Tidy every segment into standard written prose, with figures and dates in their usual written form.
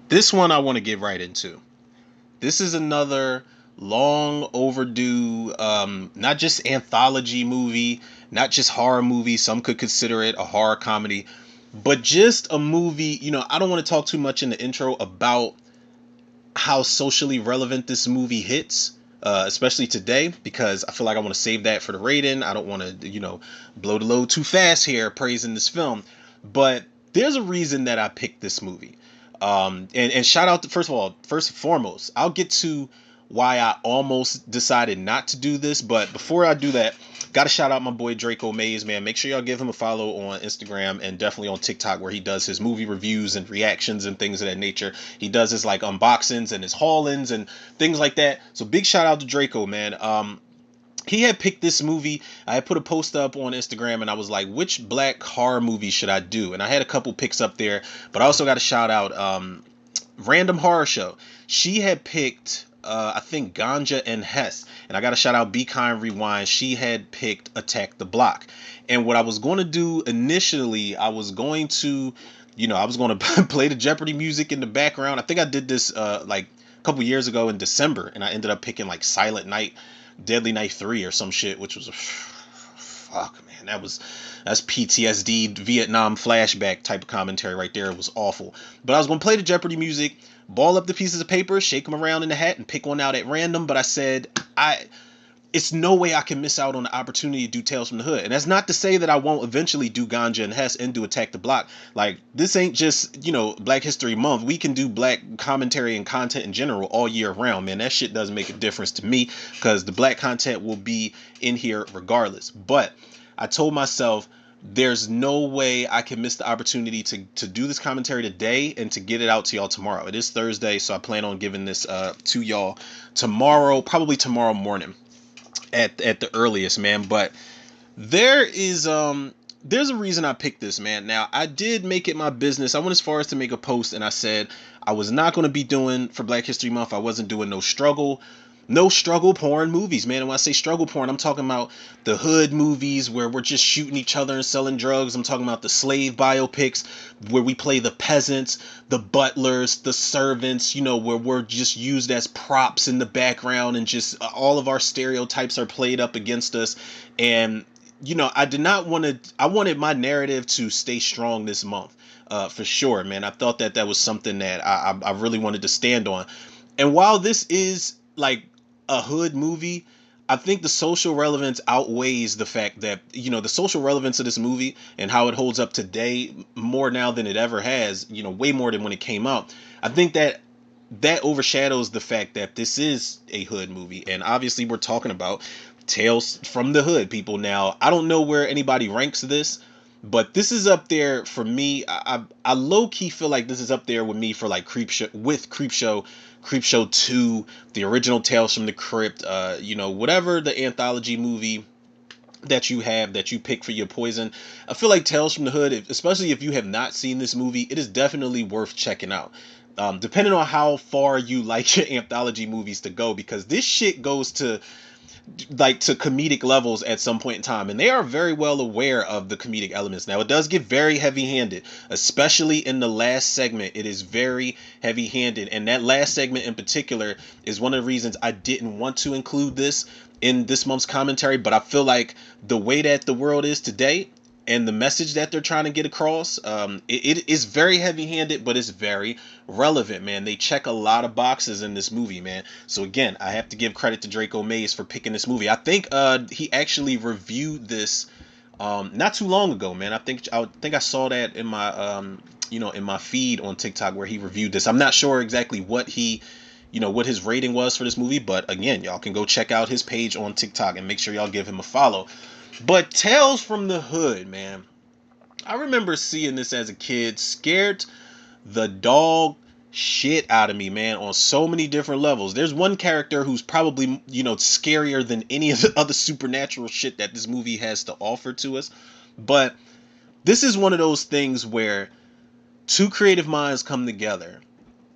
This one I want to get right into. This is another long overdue, not just anthology movie, not just horror movie. Some could consider it a horror comedy, but just a movie. I don't want to talk too much in the intro about how socially relevant this movie hits, especially today, because I feel like I want to save that for the rating. I don't want to, blow the load too fast here praising this film. But there's a reason that I picked this movie. And shout out to, first and foremost, I'll get to why I almost decided not to do this. But before I do that, got to shout out my boy Draco Mays, man. Make sure y'all give him a follow on Instagram and definitely on TikTok, where he does his movie reviews and reactions and things of that nature. He does his like unboxings and his haul-ins and things like that. So big shout out to Draco, man. He had picked this movie. I had put a post up on Instagram and I was like, which black horror movie should I do? And I had a couple picks up there, but I also got to shout out Random Horror Show. She had picked I think Ganja and Hess, and I got to shout out Be Kind Rewind. She had picked Attack the Block. And what I was going to do initially, I was going to play the Jeopardy music in the background. I think I did this like a couple years ago in December, and I ended up picking like Silent Night, Deadly Night 3 or some shit, which was a fuck, man. That's PTSD Vietnam flashback type of commentary right there. It was awful. But I was gonna play the Jeopardy music, ball up the pieces of paper, shake them around in the hat, and pick one out at random. But I said, it's no way I can miss out on the opportunity to do Tales from the Hood. And that's not to say that I won't eventually do Ganja and Hess and do Attack the Block. Like, this ain't just, Black History Month. We can do black commentary and content in general all year round, man. That shit doesn't make a difference to me, because the black content will be in here regardless. But I told myself, there's no way I can miss the opportunity to do this commentary today and to get it out to y'all tomorrow. It is Thursday, so I plan on giving this to y'all tomorrow, probably tomorrow morning at the earliest, man. But there's a reason I picked this, man. Now, I did make it my business. I went as far as to make a post, and I said I was not going to be doing, for Black History Month, I wasn't doing no struggle porn movies, man. And when I say struggle porn, I'm talking about the hood movies where we're just shooting each other and selling drugs. I'm talking about the slave biopics where we play the peasants, the butlers, the servants, where we're just used as props in the background, and just all of our stereotypes are played up against us. And I did not want to, I wanted my narrative to stay strong this month, for sure, man. I thought that was something that I really wanted to stand on. And while this is like a hood movie, I think the social relevance outweighs the fact that, the social relevance of this movie and how it holds up today more now than it ever has, way more than when it came out. I think that overshadows the fact that this is a hood movie. And obviously we're talking about Tales from the Hood, people. Now, I don't know where anybody ranks this, but this is up there for me. I low key feel like this is up there with me for like Creepshow 2, the original Tales from the Crypt, whatever the anthology movie that you have that you pick for your poison. I feel like Tales from the Hood, especially if you have not seen this movie, it is definitely worth checking out. Depending on how far you like your anthology movies to go, because this shit goes to comedic levels at some point in time, and they are very well aware of the comedic elements. Now, it does get very heavy-handed, especially in the last segment. It is very heavy-handed, and that last segment in particular is one of the reasons I didn't want to include this in this month's commentary. But I feel like the way that the world is today and the message that they're trying to get across, it is very heavy-handed, but it's very relevant, man. They check a lot of boxes in this movie, man. So again, I have to give credit to Draco Mays for picking this movie. I think he actually reviewed this not too long ago, man. I think I saw that in my in my feed on TikTok where he reviewed this. I'm not sure exactly what what his rating was for this movie, but again, y'all can go check out his page on TikTok and make sure y'all give him a follow. But Tales from the Hood, man. I remember seeing this as a kid, scared the dog shit out of me, man, on so many different levels. There's one character who's probably, scarier than any of the other supernatural shit that this movie has to offer to us. But this is one of those things where two creative minds come together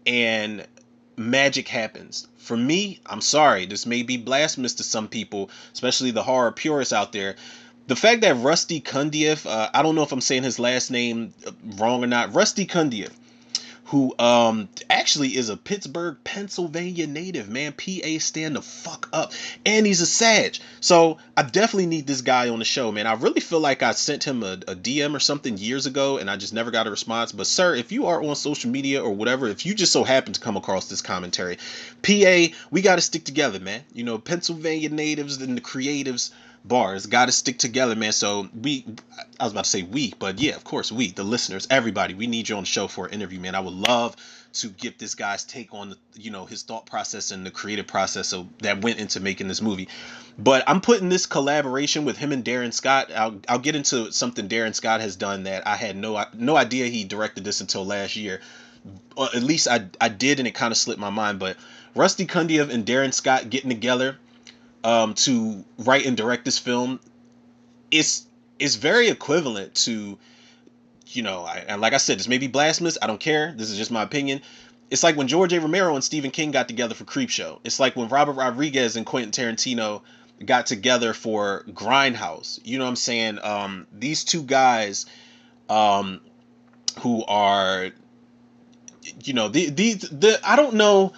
and magic happens. For me, I'm sorry, this may be blasphemous to some people, especially the horror purists out there. The fact that Rusty Kundiev, I don't know if I'm saying his last name wrong or not, Rusty Kundiev, who actually is a Pittsburgh, Pennsylvania native, man. PA stand the fuck up. And he's a Sag. So I definitely need this guy on the show, man. I really feel like I sent him a DM or something years ago and I just never got a response. But sir, if you are on social media or whatever, if you just so happen to come across this commentary, PA, we got to stick together, man. You know, Pennsylvania natives and the creatives bars got to stick together, man. So I was about to say we, but yeah, of course we, the listeners, everybody, we need you on the show for an interview, man. I would love to get this guy's take on the, his thought process and the creative process that went into making this movie. But I'm putting this collaboration with him and Darren Scott. I'll get into something Darren Scott has done that I had no idea he directed this until last year. Or at least I did, and it kind of slipped my mind. But Rusty Cundieff and Darren Scott getting together to write and direct this film is very equivalent to, and like I said, this may be blasphemous. I don't care. This is just my opinion. It's like when George A. Romero and Stephen King got together for Creepshow. It's like when Robert Rodriguez and Quentin Tarantino got together for Grindhouse. You know what I'm saying? These two guys, who are, I don't know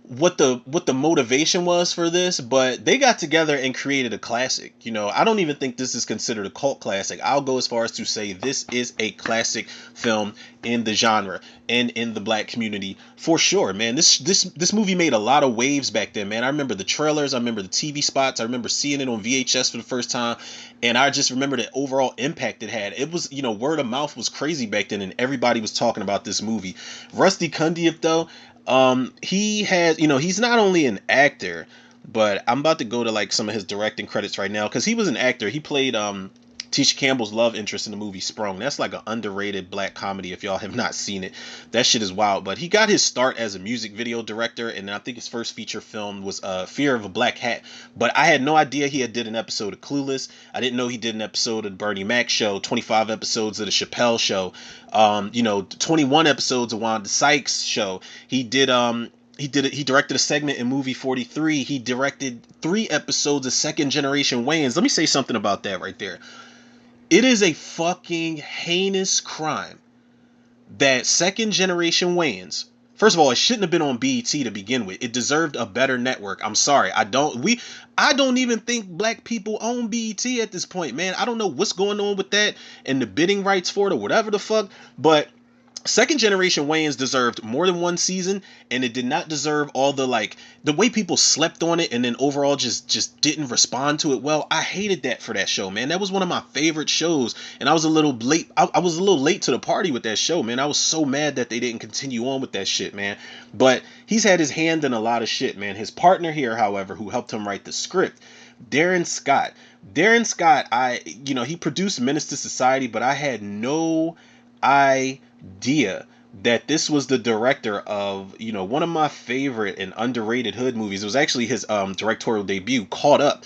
what the motivation was for this, but they got together and created a classic. I don't even think this is considered a cult classic. I'll go as far as to say this is a classic film in the genre and in the black community for sure, man. This movie made a lot of waves back then, man. I remember the trailers, I remember the TV spots, I remember seeing it on VHS for the first time, and I just remember the overall impact it had. It was, word of mouth was crazy back then, and everybody was talking about this movie. Rusty Cundieff, though, he has, he's not only an actor, but I'm about to go to like some of his directing credits right now, because he was an actor. He played Tisha Campbell's love interest in the movie Sprung. That's like an underrated black comedy if y'all have not seen it. That shit is wild. But he got his start as a music video director, and I think his first feature film was Fear of a Black Hat. But I had no idea he had did an episode of Clueless. I didn't know he did an episode of the Bernie Mac Show, 25 episodes of the Chappelle Show, 21 episodes of Wanda Sykes Show. He directed a segment in movie 43. He directed 3 episodes of Second Generation Wayans. Let me say something about that right there. It is a fucking heinous crime that Second Generation Wayans, first of all, it shouldn't have been on BET to begin with. It deserved a better network. I'm sorry. I don't even think black people own BET at this point, man. I don't know what's going on with that and the bidding rights for it or whatever the fuck, but Second Generation Wayans deserved more than one season, and it did not deserve all the way people slept on it and then overall just didn't respond to it well. I hated that for that show, man. That was one of my favorite shows, and I was a little late. I was a little late to the party with that show, man. I was so mad that they didn't continue on with that shit, man. But he's had his hand in a lot of shit, man. His partner here, however, who helped him write the script, Darren Scott. He produced Menace to Society, but I had no idea that this was the director of one of my favorite and underrated hood movies. It was actually his directorial debut, Caught Up.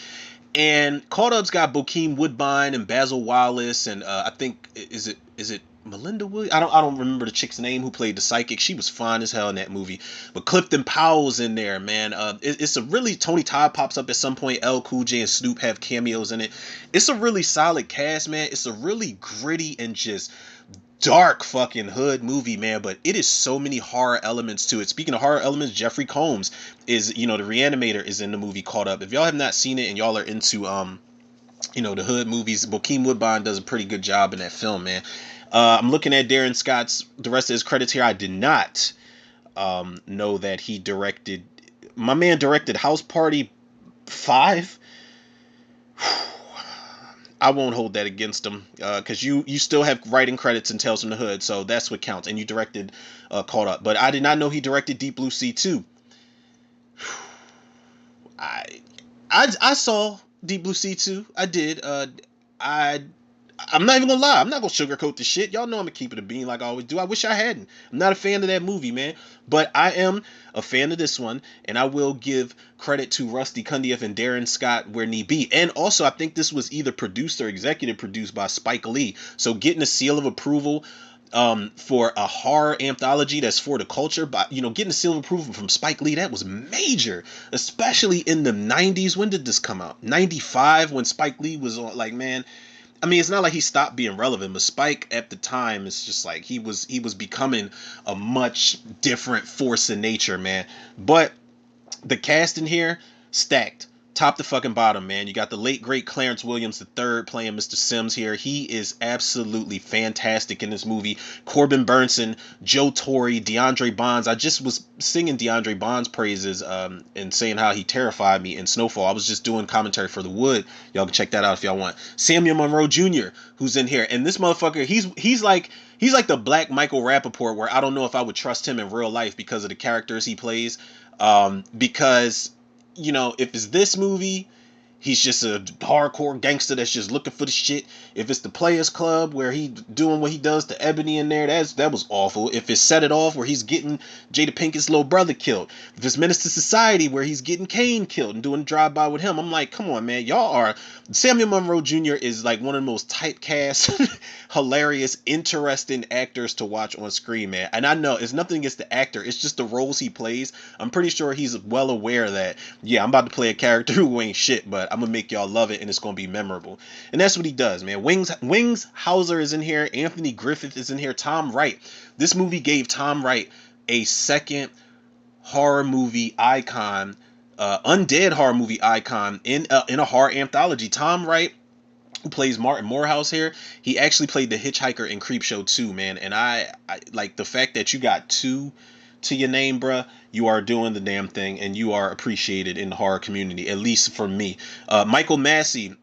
And Caught Up's got Bokeem Woodbine and Basil Wallace, and I think is it Melinda Williams? I don't remember the chick's name who played the psychic. She was fine as hell in that movie. But Clifton Powell's in there, man. It's a really, Tony Todd pops up at some point. L Cool J and Snoop have cameos in it. It's a really solid cast, man. It's a really gritty and just dark fucking hood movie, man, but it is so many horror elements to it. Speaking of horror elements, Jeffrey Combs is, the Reanimator is in the movie Caught Up. If y'all have not seen it and y'all are into, the hood movies, Bokeem Woodbine does a pretty good job in that film, man. I'm looking at Darren Scott's, the rest of his credits here. I did not know that he directed, my man directed House Party 5. I won't hold that against him, because you still have writing credits in Tales from the Hood, so that's what counts. And you directed Caught Up, but I did not know he directed Deep Blue Sea 2. I saw Deep Blue Sea 2. I did. I'm not even gonna lie. I'm not gonna sugarcoat the shit. Y'all know I'm gonna keep it a bean like I always do. I wish I hadn't. I'm not a fan of that movie, man. But I am a fan of this one, and I will give credit to Rusty Cundieff and Darren Scott where need be. And also, I think this was either produced or executive produced by Spike Lee. So getting a seal of approval for a horror anthology that's for the culture, but getting a seal of approval from Spike Lee, that was major, especially in the 90s. When did this come out? 95, when Spike Lee was on, like, man. I mean, it's not like he stopped being relevant, but Spike at the time is just like he was becoming a much different force in nature, man. But the cast in here stacked top to fucking bottom, man. You got the late great Clarence Williams III playing Mr. Sims here. He is absolutely fantastic in this movie. Corbin Burnson, Joe Torre, DeAndre Bonds. I just was singing DeAndre Bonds praises and saying how he terrified me in Snowfall. I was just doing commentary for The Wood. Y'all can check that out if y'all want. Samuel Monroe Jr., who's in here, and this motherfucker, he's like the black Michael Rappaport, where I don't know if I would trust him in real life because of the characters he plays. Because if it's this movie, he's just a hardcore gangster that's just looking for the shit. If it's the Players Club where he doing what he does to Ebony in there, that was awful. If it's Set It Off where he's getting Jada Pinkett's little brother killed. If it's Menace to Society where he's getting Kane killed and doing drive-by with him, I'm like, come on, man. Samuel Monroe Jr. is like one of the most typecast, hilarious, interesting actors to watch on screen, man. And I know it's nothing against the actor. It's just the roles he plays. I'm pretty sure he's well aware that, yeah, I'm about to play a character who ain't shit, but I'm gonna make y'all love it and it's gonna be memorable. And that's what he does, man. Wings Hauser is in here. Anthony Griffith is in here. Tom Wright. This movie gave Tom Wright a second horror movie icon, undead horror movie icon in a horror anthology. Tom Wright, who plays Martin Morehouse here, he actually played the hitchhiker in Creepshow 2, man. And I like the fact that you got two to your name, bruh. You are doing the damn thing, and you are appreciated in the horror community, at least for me. Michael Massey.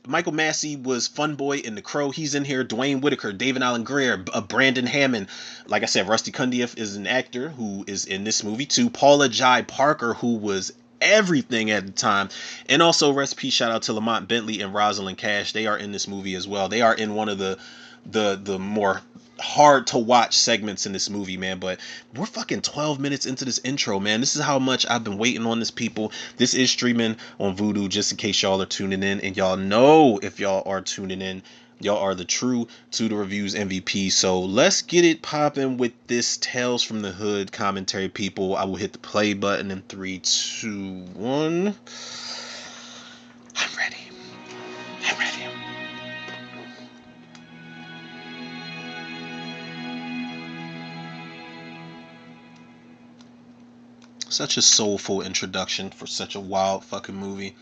Michael Massey was Fun Boy in The Crow. He's in here. Dwayne Whitaker, David Allen Greer, Brandon Hammond. Like I said, Rusty Cundieff is an actor who is in this movie too. Paula Jai Parker, who was everything at the time. And also, recipe shout out to Lamont Bentley and Rosalind Cash. They are in this movie as well. They are in one of the more hard to watch segments in this movie, man. But we're fucking 12 minutes into this intro, man. This is how much I've been waiting on this, people. This is streaming on Vudu, just in case y'all are tuning in. And y'all know, if y'all are tuning in, y'all are the true To The Reviews MVP. So let's get it popping with this Tales from the Hood commentary, people. I will hit the play button in 3, 2, 1. I'm ready. I'm ready. Such a soulful introduction for such a wild fucking movie.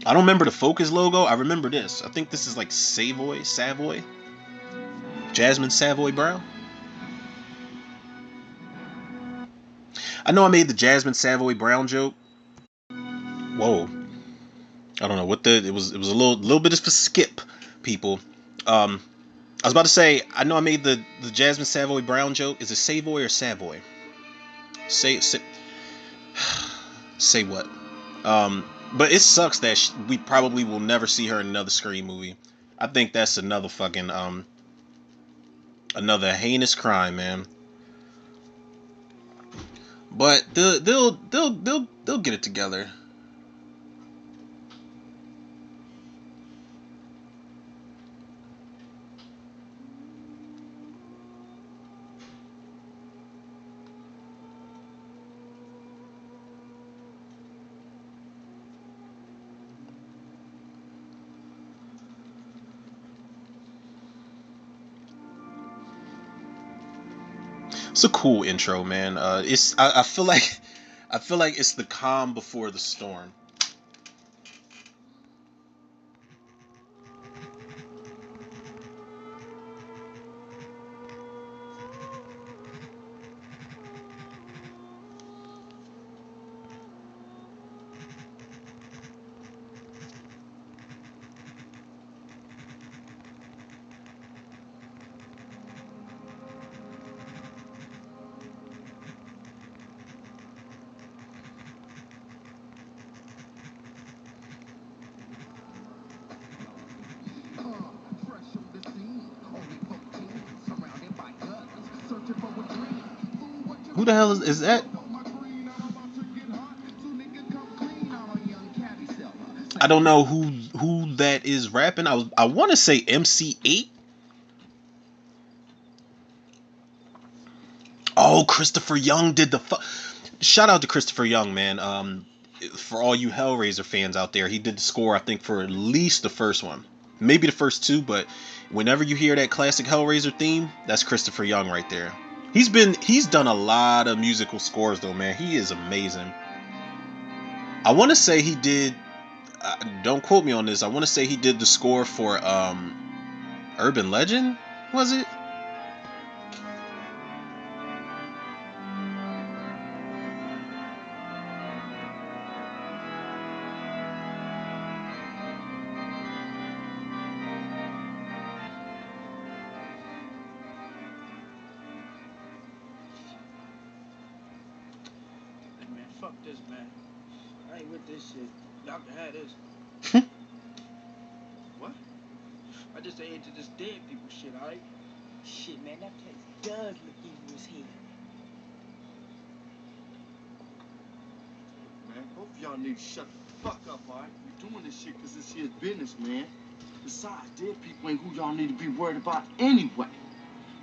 I don't remember the Focus logo. I remember this. I think this is like Savoy. Jasmine Savoy Brown. I know I made the Jasmine Savoy Brown joke. Whoa. I don't know what it was a little bit of a skip, people. I was about to say, I know I made the Jasmine Savoy Brown joke. Is it Savoy or Savoy? Say say what? But it sucks that we probably will never see her in another Scream movie. I think that's another fucking another heinous crime, man. But they'll get it together. It's a cool intro, man. I feel like it's the calm before the storm. Who the hell is that? I don't know who that is rapping. I want to say MC8. Oh, Christopher Young did the shout out to Christopher Young, man. For all you Hellraiser fans out there, he did the score, I think, for at least the first one, maybe the first two, but whenever you hear that classic Hellraiser theme, that's Christopher Young right there. He's done a lot of musical scores though, man. He is amazing. I want to say he did. Don't quote me on this. I want to say he did the score for Urban Legend. Was it? Hey man, fuck this, man. I ain't with this shit. Y'all can have this. What? I just ain't into this dead people shit, alright? Shit, man, that place does look evil as hell. Man, both of y'all need to shut the fuck up, alright? You're doing this shit because it's his business, man. Besides, dead people ain't who y'all need to be worried about anyway.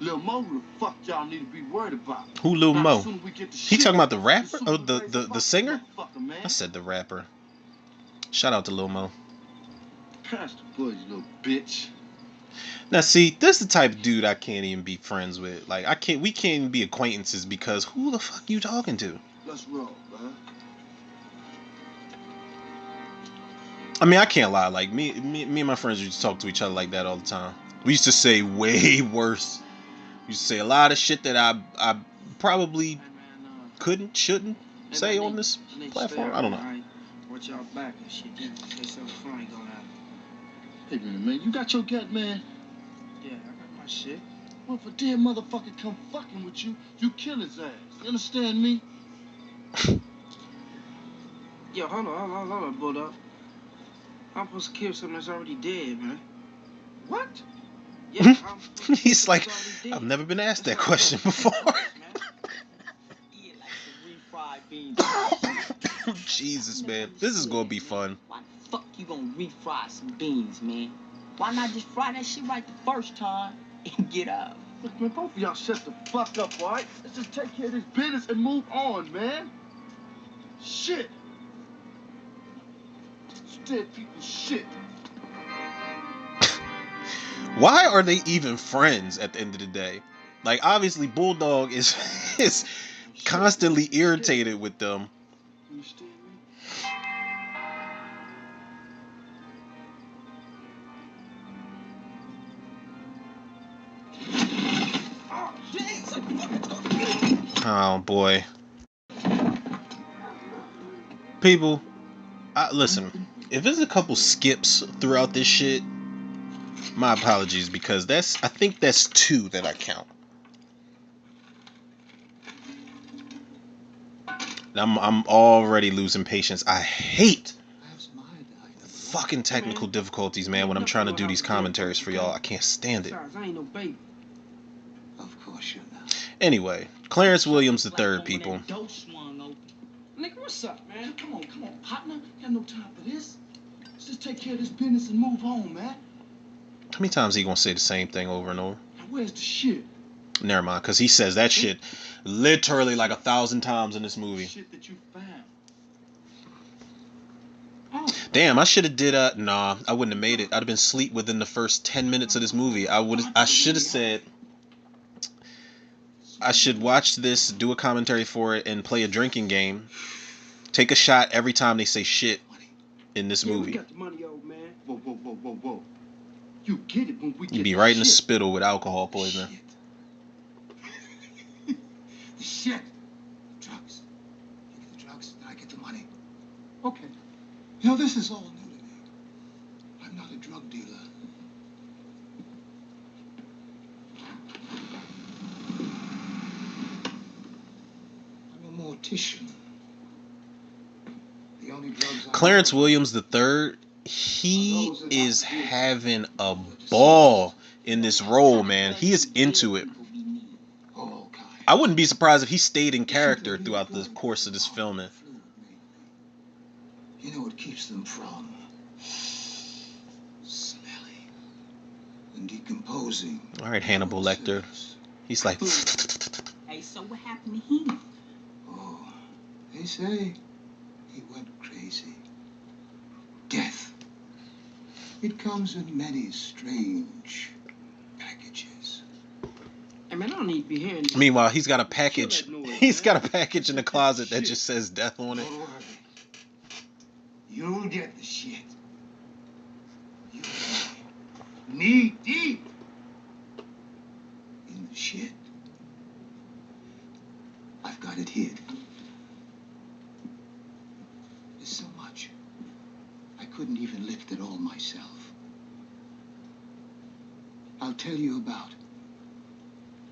Lil Mo, who the fuck y'all need to be worried about? Who Lil Now, Mo? as soon as we get the He shit, talking about the rapper? as soon Oh, as we raise the singer? motherfucker, man. I said the rapper. Shout out to Lil Mo. Pass the bush, you little bitch. Now see, this is the type of dude I can't even be friends with. Like we can't even be acquaintances because who the fuck you talking to? Let's roll, man. I mean, I can't lie. Like me and my friends used to talk to each other like that all the time. We used to say way worse. We used to say a lot of shit that I probably Hey man, couldn't, shouldn't hey, say man, on this you need to platform. stay I don't know. alright? Watch y'all back and shit. You say something funny gonna happen. Hey, man, you got your gut, man. Yeah, I got my shit. Well, if a dead motherfucker come fucking with you, you kill his ass. You understand me? Yo, hold on, Bulldog. I'm supposed to kill something that's already dead, man. What? Yeah, I'm supposed to kill He's something like, that's already dead. I've never been asked that That's how it question works. before. Man. Yeah, like some refried beans. Jesus, man, this is gonna be fun. Why the fuck you gonna refry some beans, man? Why not just fry that shit right the first time and get up? Look, man, both of y'all shut the fuck up, all right? Let's just take care of this business and move on, man. Shit. It's dead people shit. Why are they even friends at the end of the day? Like, obviously, Bulldog is is constantly irritated with them. You understand me? Oh, jeez. Oh boy, people, listen. If there's a couple skips throughout this shit, my apologies because I think that's two that I count. I'm already losing patience. I hate fucking technical difficulties, man, when I'm trying to do these commentaries for y'all. I can't stand it. Besides, I ain't no baby. Of course you're not. Anyway, Clarence Williams III, people. Nigga, what's up, man? Come on, partner. Got no time for this. Let's just take care of this business and move on, man. How many times he gonna say the same thing over and over? Now, where's the shit? Never mind, because he says that shit literally like 1,000 times in this movie. Shit that you found. Damn, I should have did nah, I wouldn't have made it. I'd have been asleep within the first 10 minutes of this movie. I should have said I should watch this, do a commentary for it, and play a drinking game. Take a shot every time they say shit in this Yeah, we movie. got the money, old man. Whoa. You get it when we get You'd be the right in the shit. spittle with alcohol poisoning. Shit. The shit. Drugs. You get the drugs, then I get the money. Okay. You know, this is all new to me. I'm not a drug dealer. I'm a mortician. The only drugs I Clarence know Williams III, he is having a ball in this role, man. He is into it. all kinds. I wouldn't be surprised if he stayed in character throughout the course of this filming. You know what keeps them from smelling and decomposing. All right, Hannibal Lecter. He's like, Hey, so what happened to him? Oh, they say he went crazy. Death. It comes in many strange packages. Hey, man, I don't need to be hearing this. Meanwhile, he's got a package. Kill that noise, He's man. got a package in the closet that just says death on it. Don't worry. You'll get the shit. You'll be knee deep in the shit. I've got it hid. There's so much. I couldn't even lift it all myself. I'll tell you about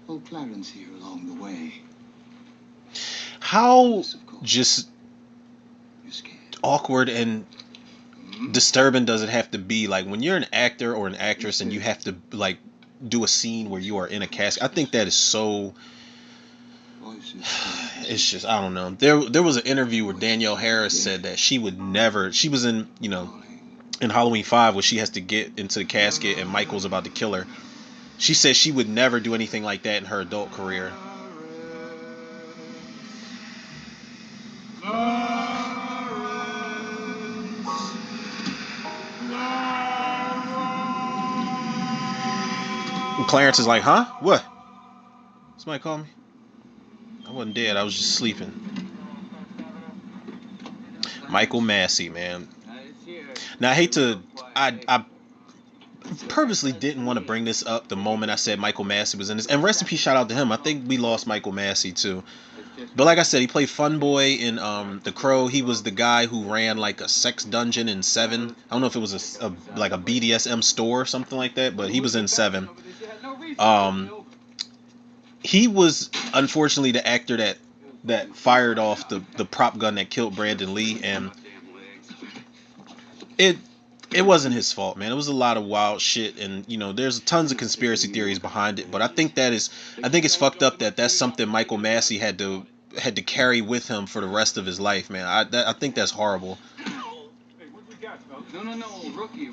old Clarence here along the way. How Yes, of course. just You're scared. awkward and Hmm? disturbing does it have to be? Like when you're an actor or an actress and you have to like do a scene where you are in a casket. I think that is so. Voices. It's just, I don't know. There was an interview where Danielle Harris said that she would never. She was in in Halloween 5 where she has to get into the casket and Michael's about to kill her. She said she would never do anything like that in her adult career. And Clarence is like, huh? What? Somebody call me? I wasn't dead. I was just sleeping. Michael Massey, man. Now I hate to. I purposely didn't want to bring this up the moment I said Michael Massey was in this. And rest in peace, shout out to him. I think we lost Michael Massey too. But like I said, he played Fun Boy in The Crow. He was the guy who ran like a sex dungeon in Seven. I don't know if it was like a BDSM store or something like that, but he was in Seven. He was unfortunately the actor that fired off the prop gun that killed Brandon Lee, and it wasn't his fault, man. It was a lot of wild shit, and there's tons of conspiracy theories behind it. But I think it's fucked up that that's something Michael Massey had to carry with him for the rest of his life, man. I think that's horrible. No, rookie.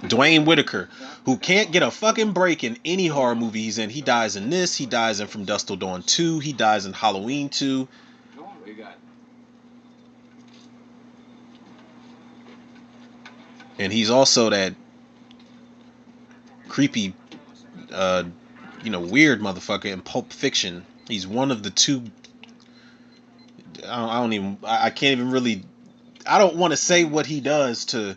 Dwayne Whitaker, who can't get a fucking break in any horror movie he's in. He dies in this. He dies in From Dusk Till Dawn 2. He dies in Halloween 2. What you got? And he's also that creepy, weird motherfucker in Pulp Fiction. He's one of the two. I can't even really. I don't want to say what he does to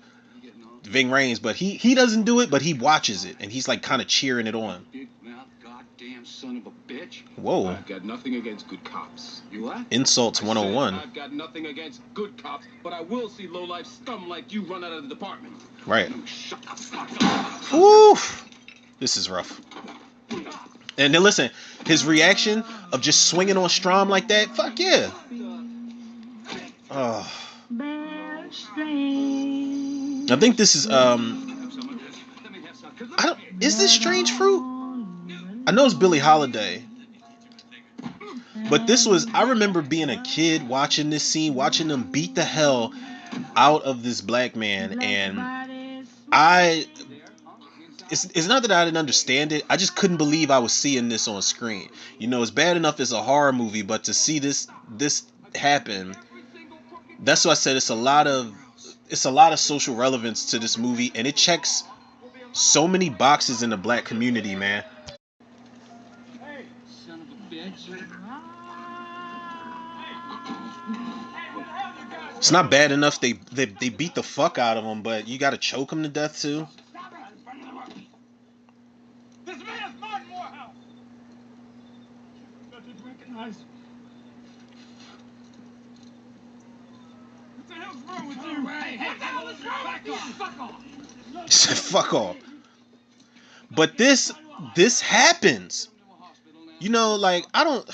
Ving Rhames, but he doesn't do it, but he watches it, and he's like kind of cheering it on. Big mouth, goddamn son of a bitch. Whoa. I've got nothing against good cops. You what? Insults I 101. said I've got nothing against good cops, but I will see low-life scum like you run out of the department. Right. You shut the fuck up. Woof. This is rough. And then listen, his reaction of just swinging on Strom like that, fuck yeah. Oh. I think this is is this Strange Fruit? I know it's Billie Holiday. But I remember being a kid watching this scene, watching them beat the hell out of this black man, and it's not that I didn't understand it. I just couldn't believe I was seeing this on screen. It's bad enough it's a horror movie, but to see this happen, that's why I said it's a lot of social relevance to this movie, and it checks so many boxes in the black community, man. Hey, son of a bitch. It's not bad enough they beat the fuck out of him, but you got to choke him to death too. This man's Martin Morehouse. I didn't recognize him. What the hell's wrong with you? What the hell is wrong with you? Fuck off. He said fuck off. But this happens. Like I don't.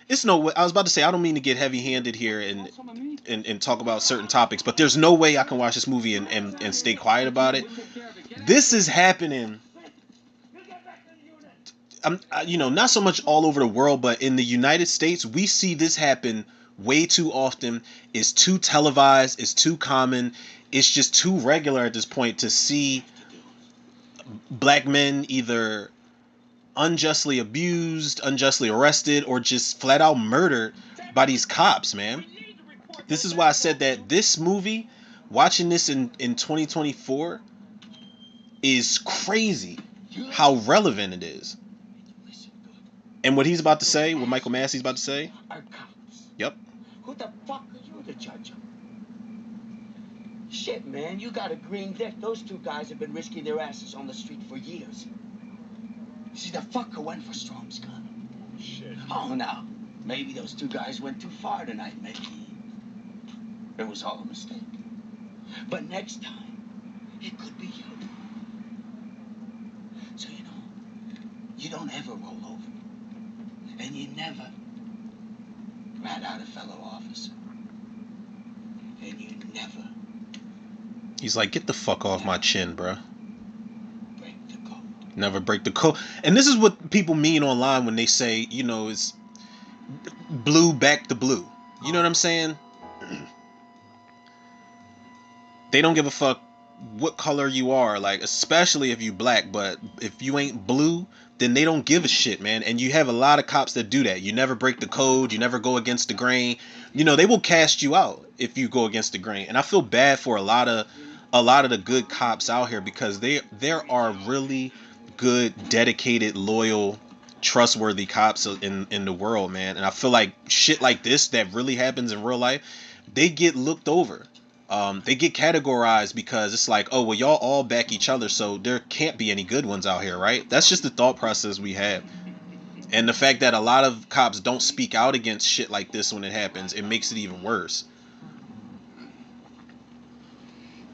It's no way. I was about to say I don't mean to get heavy-handed here and talk about certain topics, but there's no way I can watch this movie and stay quiet about it. This is happening. Not so much all over the world, but in the United States, we see this happen way too often. It's too televised. It's too common. It's just too regular at this point to see black men either unjustly abused, unjustly arrested, or just flat out murdered by these cops, man. This is why I said that this movie, watching this in 2024, is crazy. How relevant it is. Listen good. And what he's about to say, what Michael Massey's about to say, Are cops. yep. Who the fuck are you to judge them? Shit, man, you got a green dick. Those two guys have been risking their asses on the street for years. See, the fucker went for Strom's gun. Shit. Oh, no. Maybe those two guys went too far tonight. Maybe it was all a mistake. But next time, it could be you. So, you know, you don't ever roll over. And you never rat out a fellow officer. And you never He's like, get the fuck off my chin, bruh. break the code. Never break the code. And this is what people mean online when they say, you know, it's blue back to blue. You know what I'm saying? They don't give a fuck what color you are, like, especially if you black, but if you ain't blue, then they don't give a shit, man. And you have a lot of cops that do that. You never break the code, you never go against the grain. You know, they will cast you out if you go against the grain. And I feel bad for a lot of the good cops out here, because there are really good, dedicated, loyal, trustworthy cops in the world, man. And I feel like shit like this that really happens in real life, they get looked over. They get categorized because it's like, oh, well, y'all all back each other, so there can't be any good ones out here, right? That's just the thought process we have. And the fact that a lot of cops don't speak out against shit like this when it happens, it makes it even worse.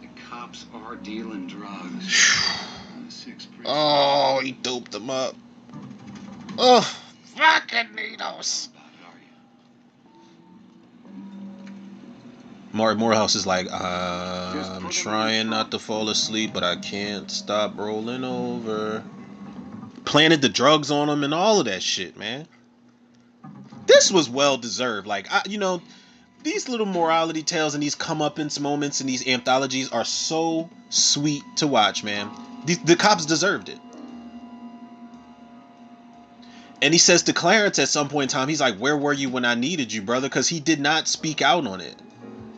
The cops are dealing drugs. Oh, he doped them up. Oh, fucking needles. Mark Morehouse is like, I'm trying not to fall asleep, but I can't stop rolling over. Planted the drugs on him and all of that shit, man. This was well deserved. Like, you know, these little morality tales and these comeuppance moments and these anthologies are so sweet to watch, man. The cops deserved it. And he says to Clarence at some point in time, he's like, where were you when I needed you, brother? Because he did not speak out on it.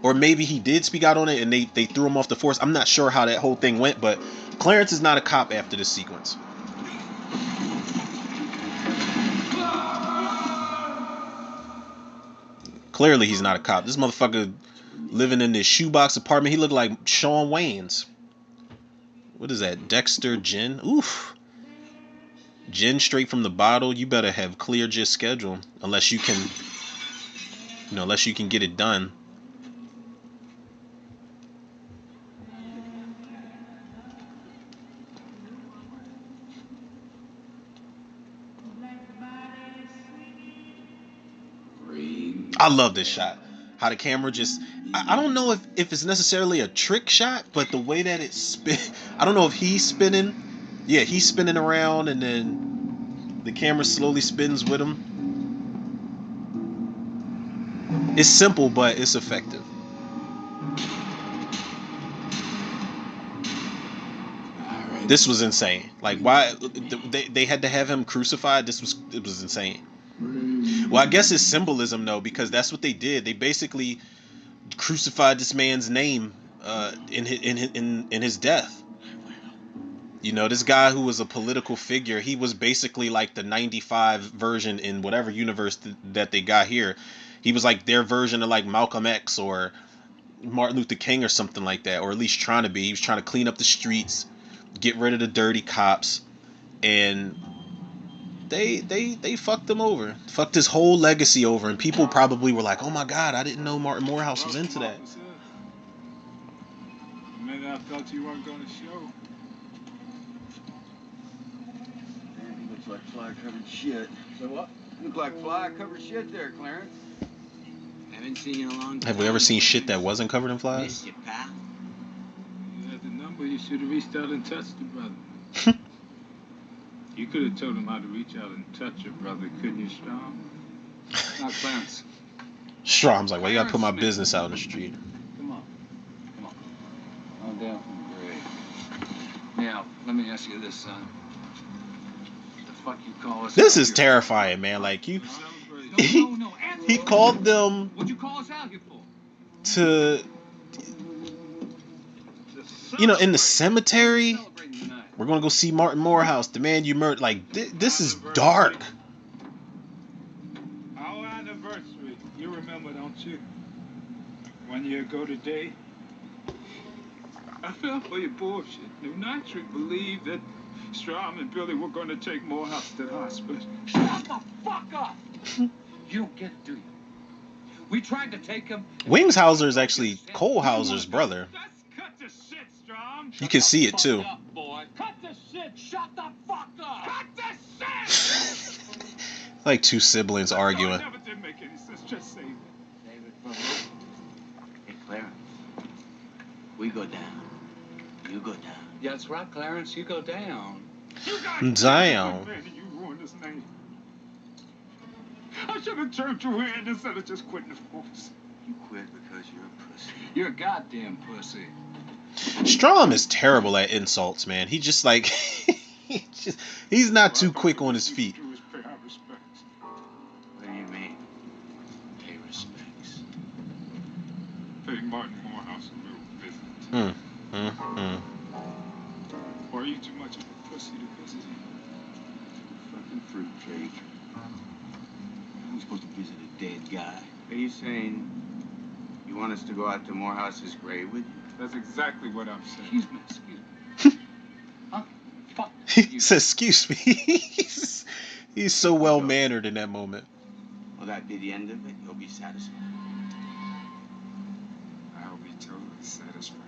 Or maybe he did speak out on it and they threw him off the force. I'm not sure how that whole thing went, but Clarence is not a cop after this sequence. Clearly he's not a cop. This motherfucker living in this shoebox apartment. He looked like Shawn Wayans. What is that? Dexter gin? Oof. Gin straight from the bottle. You better have cleared your schedule. Unless you can, you know, unless you can get it done. I love this shot. How the camera just, I don't know if it's necessarily a trick shot, but the way that it spin, I don't know if he's spinning. Yeah, he's spinning around and then the camera slowly spins with him. It's simple, but it's effective. This was insane. Like, why they had to have him crucified? It was insane. Well, I guess it's symbolism though, because that's what they did. They basically crucified this man's name in his death. You know, this guy who was a political figure, he was basically like the 95 version in whatever universe that they got here. He was like their version of like Malcolm X or Martin Luther King or something like that, or at least trying to be. He was trying to clean up the streets, get rid of the dirty cops, and they fucked him over. Fucked his whole legacy over, and people probably were like, oh my God, I didn't know Martin Morehouse was into that. The minute I thought you weren't going to show. Looks like fly-covered shit. So what? Look like fly-covered shit there, Clarence. Haven't seen you in a long time. Have we ever seen shit that wasn't covered in flies? Miss you, pal. You had the number, you should have reached out and touched the brother. You could have told him how to reach out and touch your brother, couldn't you, Strom? Now, Clarence. Strom's like, well, you gotta put my business out in the street. Come on. Come on. On down from the grave. Now, let me ask you this, son. What the fuck you call us? This is terrifying, man. Like, he called them What'd you call us out here for? to, you know, in the cemetery. Celebrating tonight. We're gonna go see Martin Morehouse, the man you murdered. Like this is Anniversary. dark. Our anniversary. You remember, don't you? 1 year ago today. I fell for your bullshit. New Nitric believed that Strom and Billy were going to take Morehouse to the hospital. Shut the fuck up! You don't get it, do you? We tried to take him. Wings Hauser is actually Cole Hauser's brother. Just cut the shit, Strom. You can see it too. Up, boy. Cut the shit! Shut the fuck up! Cut the shit! Like two siblings arguing. It never did make any sense. Just say it. David, for who? Hey, Clarence. We go down. You go down. Yeah, that's right, Clarence. You go down. You guys Down. man, and you ruined his name. I should have turned you in instead of just quitting the force. You quit because you're a pussy. You're a goddamn pussy. Strom is terrible at insults, man. He just like he's not too quick on his feet. Do is pay our respects. What do you mean? Pay respects. Pay Martin Morehouse a real visit. Or are you too much of a pussy to visit him? Fucking fruitcake. I'm supposed to visit a dead guy. Are you saying you want us to go out to Morehouse's grave with you? That's exactly what I'm saying. Excuse me, excuse me. Huh? Fuck. He says, "Excuse me." He's so well mannered in that moment. Will that be the end of it? You'll be satisfied. I'll be totally satisfied.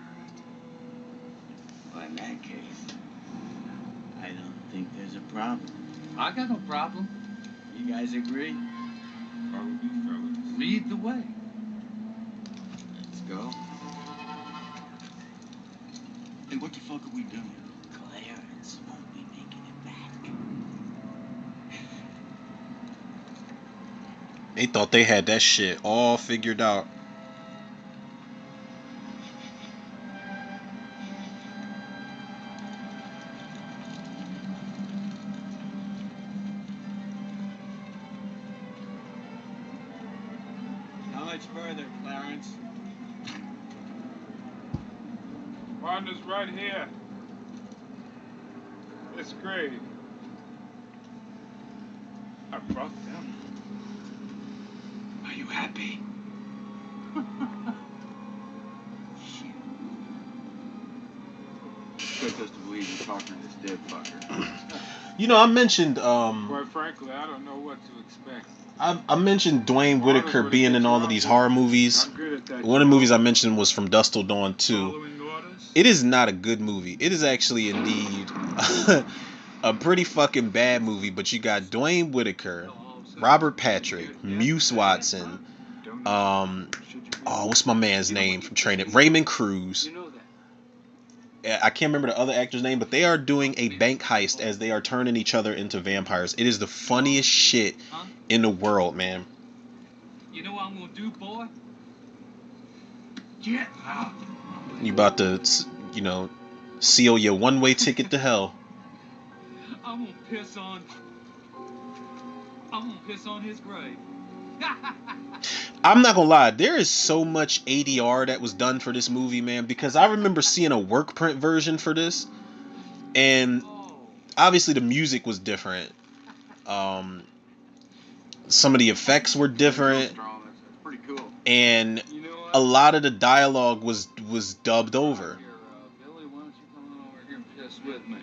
Well, in that case, I don't think there's a problem. I got no problem. You guys agree? Follow me, fellas. Lead the way. Let's go. Hey, what the fuck are we doing? Clarence won't be making it back. They thought they had that shit all figured out. How much further, Clarence? Partner's right here. It's great. I brought them. Are you happy? Expect us to believe you're talking to this dead fucker. You know, I mentioned Quite frankly, I don't know what to expect. I mentioned Dwayne Whitaker being in all of these horror movies. I'm good at that. One of the movies I mentioned was From Dusk Till Dawn 2. Following orders. It is not a good movie. It is actually indeed a pretty fucking bad movie, but you got Dwayne Whitaker, Robert Patrick, Muse Watson, what's my man's name from Training? Raymond Cruz. You know that. I can't remember the other actor's name, but they are doing a bank heist as they are turning each other into vampires. It is the funniest shit in the world, man. You know what I'm gonna do, boy? Get out. You about to, you know, seal your one-way ticket to hell. I'm gonna piss on. I'm gonna piss on his grave. I'm not gonna lie, there is so much ADR that was done for this movie, man, because I remember seeing a work print version for this, and obviously the music was different. Some of the effects were different, Strong. That's pretty cool. and You know what? a lot of the dialogue was dubbed over. Here, Billy, why don't you come on over here and piss with me? No, I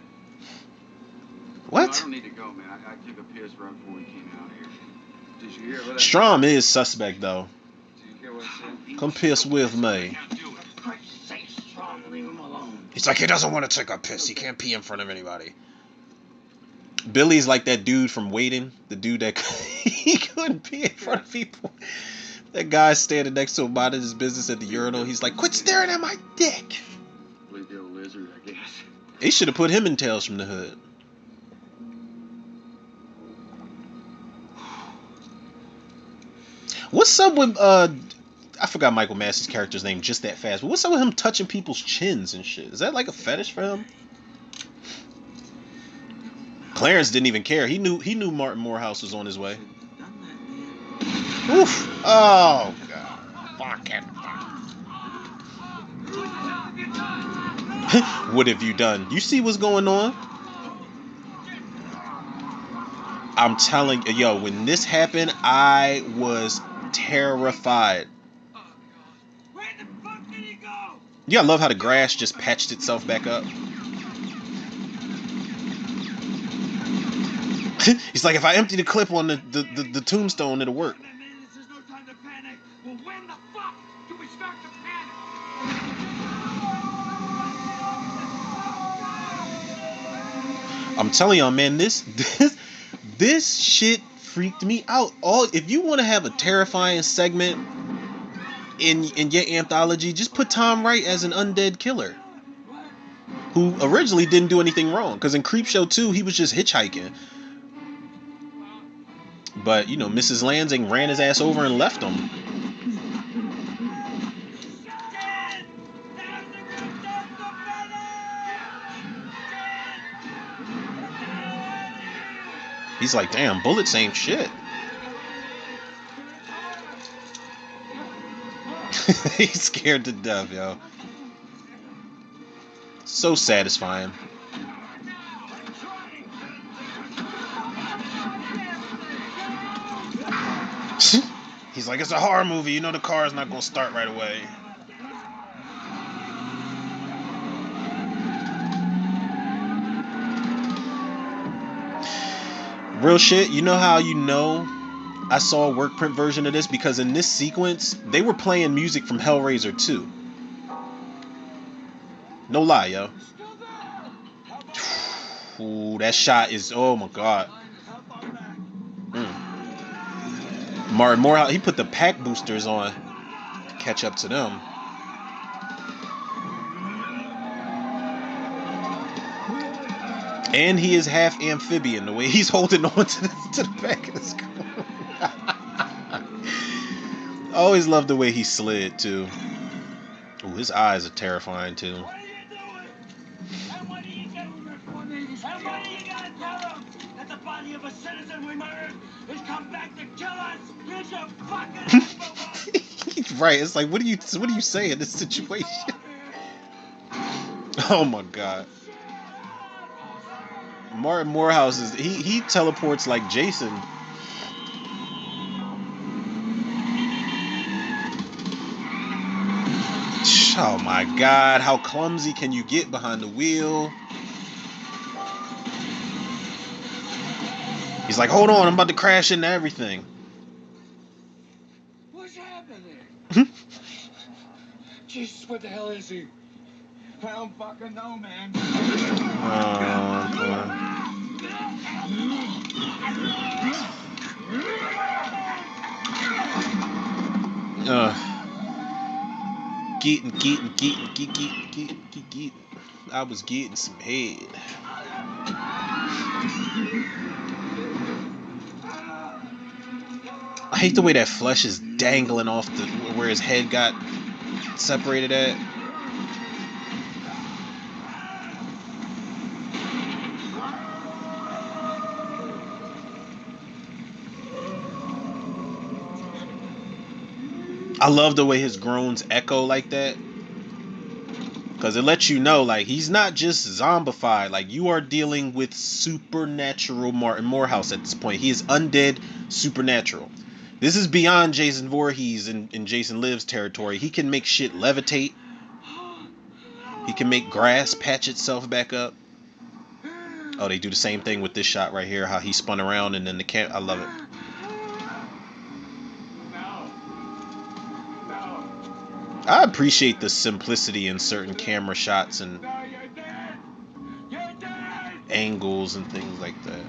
What? don't need to go, man. I took a piss right before we came out here. Did you hear what I Strom is suspect though. Did you hear what I said? Come piss with me. For Christ's sake, Strong, leave him alone. He's like, he doesn't want to take a piss. He can't pee in front of anybody. Billy's like that dude from Waiting. The dude that he couldn't pee in front of people. That guy standing next to him minding his business at the urinal. He's like, quit staring at my dick. Believe the old lizard, I guess. They should have put him in Tales from the Hood. What's up with I forgot Michael Massey's character's name just that fast. But what's up with him touching people's chins and shit? Is that like a fetish for him? Clarence didn't even care. He knew Martin Morehouse was on his way. Oof. Oh god. Fucking. What have you done? You see what's going on? I'm telling you, yo, when this happened, I was terrified. Where the fuck did he go? Yeah, I love how the grass just patched itself back up. He's like, if I empty the clip on the tombstone, it'll work. There's no time to panic. Well, when the fuck do we start to panic? I'm telling y'all, man, this shit freaked me out. All if you want to have a terrifying segment in your anthology, just put Tom Wright as an undead killer who originally didn't do anything wrong. Because in Creepshow 2, he was just hitchhiking. But, you know, Mrs. Lansing ran his ass over and left him. He's like, damn, bullets ain't shit. He's scared to death, yo. So satisfying. He's like, it's a horror movie. You know the car's not gonna start right away. Real shit, you know how you know I saw a work print version of this? Because in this sequence, they were playing music from Hellraiser 2. No lie, yo. Ooh, that shot is, oh my god. Martin Morehouse, he put the pack boosters on to catch up to them. And he is half amphibian, the way he's holding on to the back of his car. I always loved the way he slid, too. Ooh, his eyes are terrifying, too. What are you doing? And what are you doing? And what are you gonna tell them? That the body of a citizen we murdered has come back to kill us? Here's your fucking Right, it's like, what do you say in this situation? Oh my god. Martin Morehouse is he teleports like Jason. Oh my god, how clumsy can you get behind the wheel? He's like, hold on, I'm about to crash into everything. What's happening? Jesus, what the hell is he? I don't fucking know, man. Getting. I was getting some head. I hate the way that flesh is dangling off where his head got separated at. I love the way his groans echo like that. Because it lets you know, like, he's not just zombified. Like, you are dealing with supernatural Martin Morehouse at this point. He is undead supernatural. This is beyond Jason Voorhees in Jason Lives territory. He can make shit levitate. He can make grass patch itself back up. Oh, they do the same thing with this shot right here. How he spun around and then the I love it. I appreciate the simplicity in certain camera shots and angles and things like that.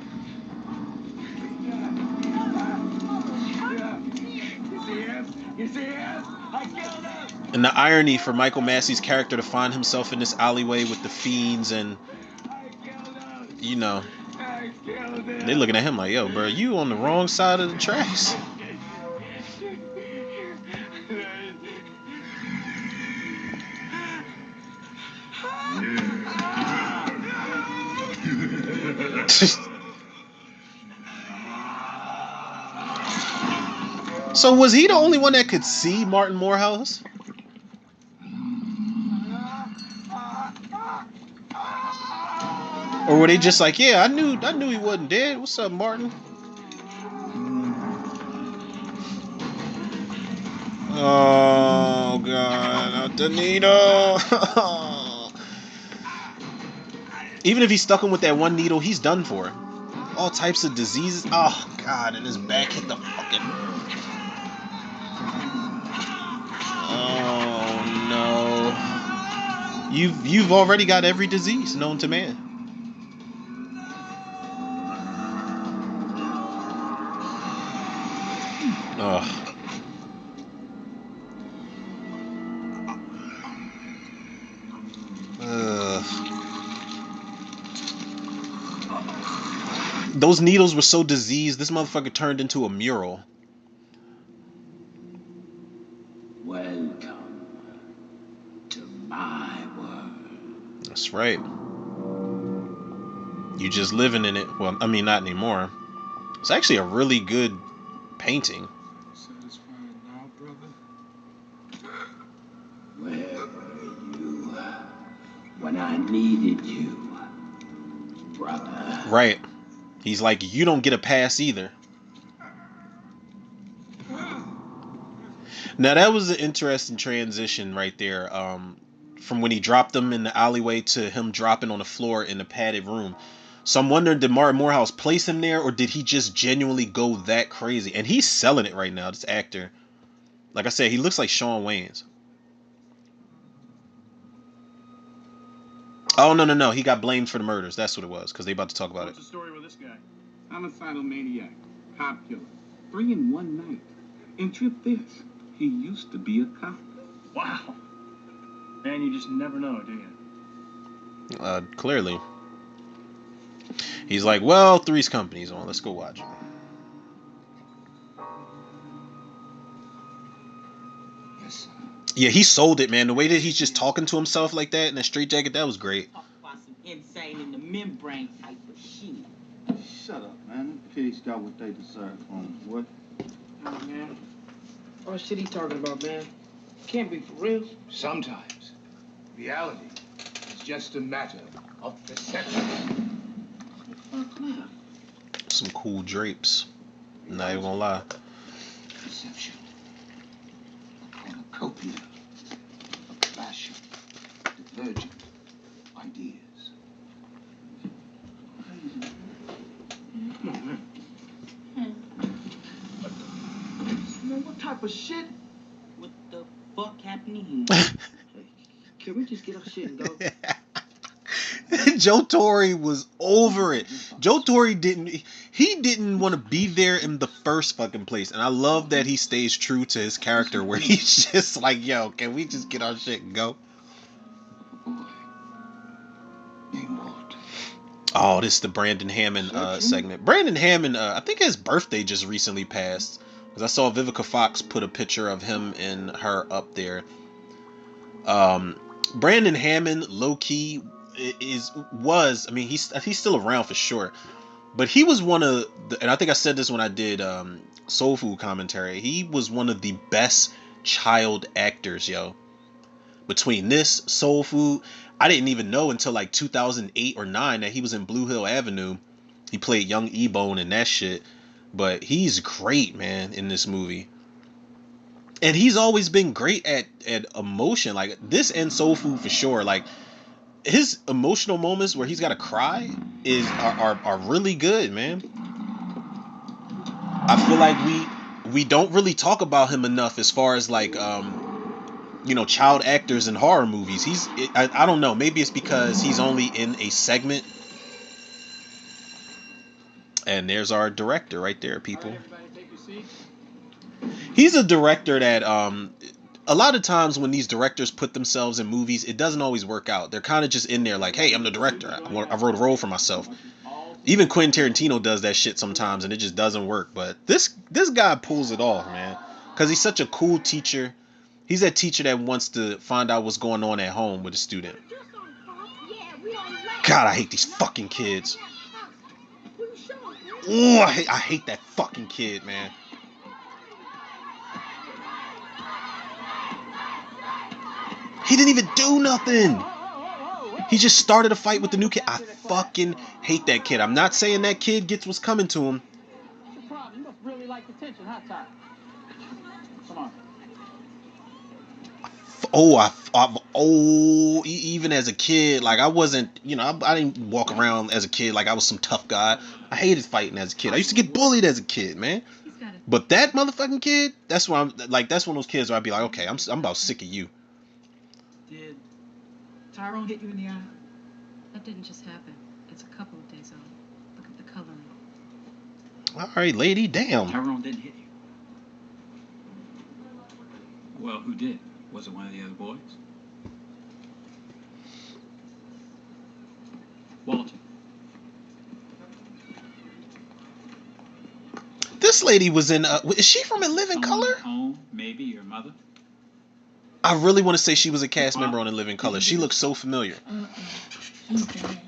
And the irony for Michael Massey's character to find himself in this alleyway with the fiends and, you know, they looking at him like, yo, bro, you on the wrong side of the tracks. So was he the only one that could see Martin Morehouse? Or were they just like, yeah, I knew he wasn't dead. What's up, Martin? Oh god, not the needle. Even if he stuck him with that one needle, he's done for. All types of diseases. Oh god, and his back hit the fucking. Oh no. You've already got every disease known to man. Ugh. Those needles were so diseased, this motherfucker turned into a mural. Welcome to my world. That's right. You just living in it. Well, I mean, not anymore. It's actually a really good painting. Satisfied now, brother? Where were you when I needed you, brother? Right. He's like, you don't get a pass either. Now that was an interesting transition right there. From when he dropped them in the alleyway to him dropping on the floor in the padded room. So I'm wondering, did Martin Morehouse place him there, or did he just genuinely go that crazy? And he's selling it right now, this actor. Like I said, he looks like Shawn Wayans. Oh, no. He got blamed for the murders. That's what it was, because they about to talk about What's it. the story with this guy? Homicidal maniac, cop killer. 3 in one night. And trip this, he used to be a cop. Wow. Man, you just never know, do you? Clearly. He's like, well, Three's Company's on. Let's go watch it. Yes, sir. Yeah, he sold it, man. The way that he's just talking to himself like that in a straight jacket, that was great. Talk about some insane in the membrane type of shit. Shut up, man. Them pigs got what they deserve from him, boy. Oh, man. All the shit he talking about, man. Can't be for real. Sometimes reality is just a matter of perception. Fuck now. Some cool drapes. Not even gonna lie. Perception. A cornucopia. A clash of divergent ideas. Come on, man. Man, what type of shit? What the fuck happened? Can we just get our shit and go? Joe Torre was over it. Joe Torre didn't want to be there in the first fucking place. And I love that he stays true to his character where he's just like, yo, can we just get our shit and go? A boy named Walt. Oh, this is the Brandon Hammond segment. Brandon Hammond, I think his birthday just recently passed. Because I saw Vivica Fox put a picture of him and her up there. Brandon Hammond, low key, I mean, he's still around for sure. But he was one of the, and I think I said this when I did Soul Food commentary. He was one of the best child actors, yo. Between this, Soul Food, I didn't even know until like 2008 or 9 that he was in Blue Hill Avenue. He played young E-Bone and that shit. But he's great, man, in this movie. And he's always been great at emotion. Like this and Soul Food for sure. Like his emotional moments where he's got to cry are really good, man. I feel like we don't really talk about him enough as far as like child actors in horror movies. I don't know, maybe it's because he's only in a segment. And there's our director right there, people. All right, everybody take your seats. He's a director that a lot of times when these directors put themselves in movies, it doesn't always work out. They're kind of just in there like, hey, I'm the director. I wrote a role for myself. Even Quentin Tarantino does that shit sometimes, and it just doesn't work. But this guy pulls it off, man, because he's such a cool teacher. He's that teacher that wants to find out what's going on at home with a student. God, I hate these fucking kids. Oh, I hate that fucking kid, man. He didn't even do nothing. He just started a fight with the new kid. I fucking hate that kid. I'm not saying that kid gets what's coming to him. What's the problem? You must really like attention, huh, Ty? Come on. Even as a kid, like I wasn't, I didn't walk around as a kid like I was some tough guy. I hated fighting as a kid. I used to get bullied as a kid, man. But that motherfucking kid, that's why I'm like, that's one of those kids where I'd be like, okay, I'm about sick of you. Did Tyrone hit you in the eye? That didn't just happen. It's a couple of days old. Look at the coloring. All right, lady, damn. Tyrone didn't hit you. Well, who did? Was it one of the other boys? Walter. This lady was in. Is she from A Living Color? Home, maybe your mother. I really want to say she was a cast member on A Living Color. She looks so familiar. He's dead.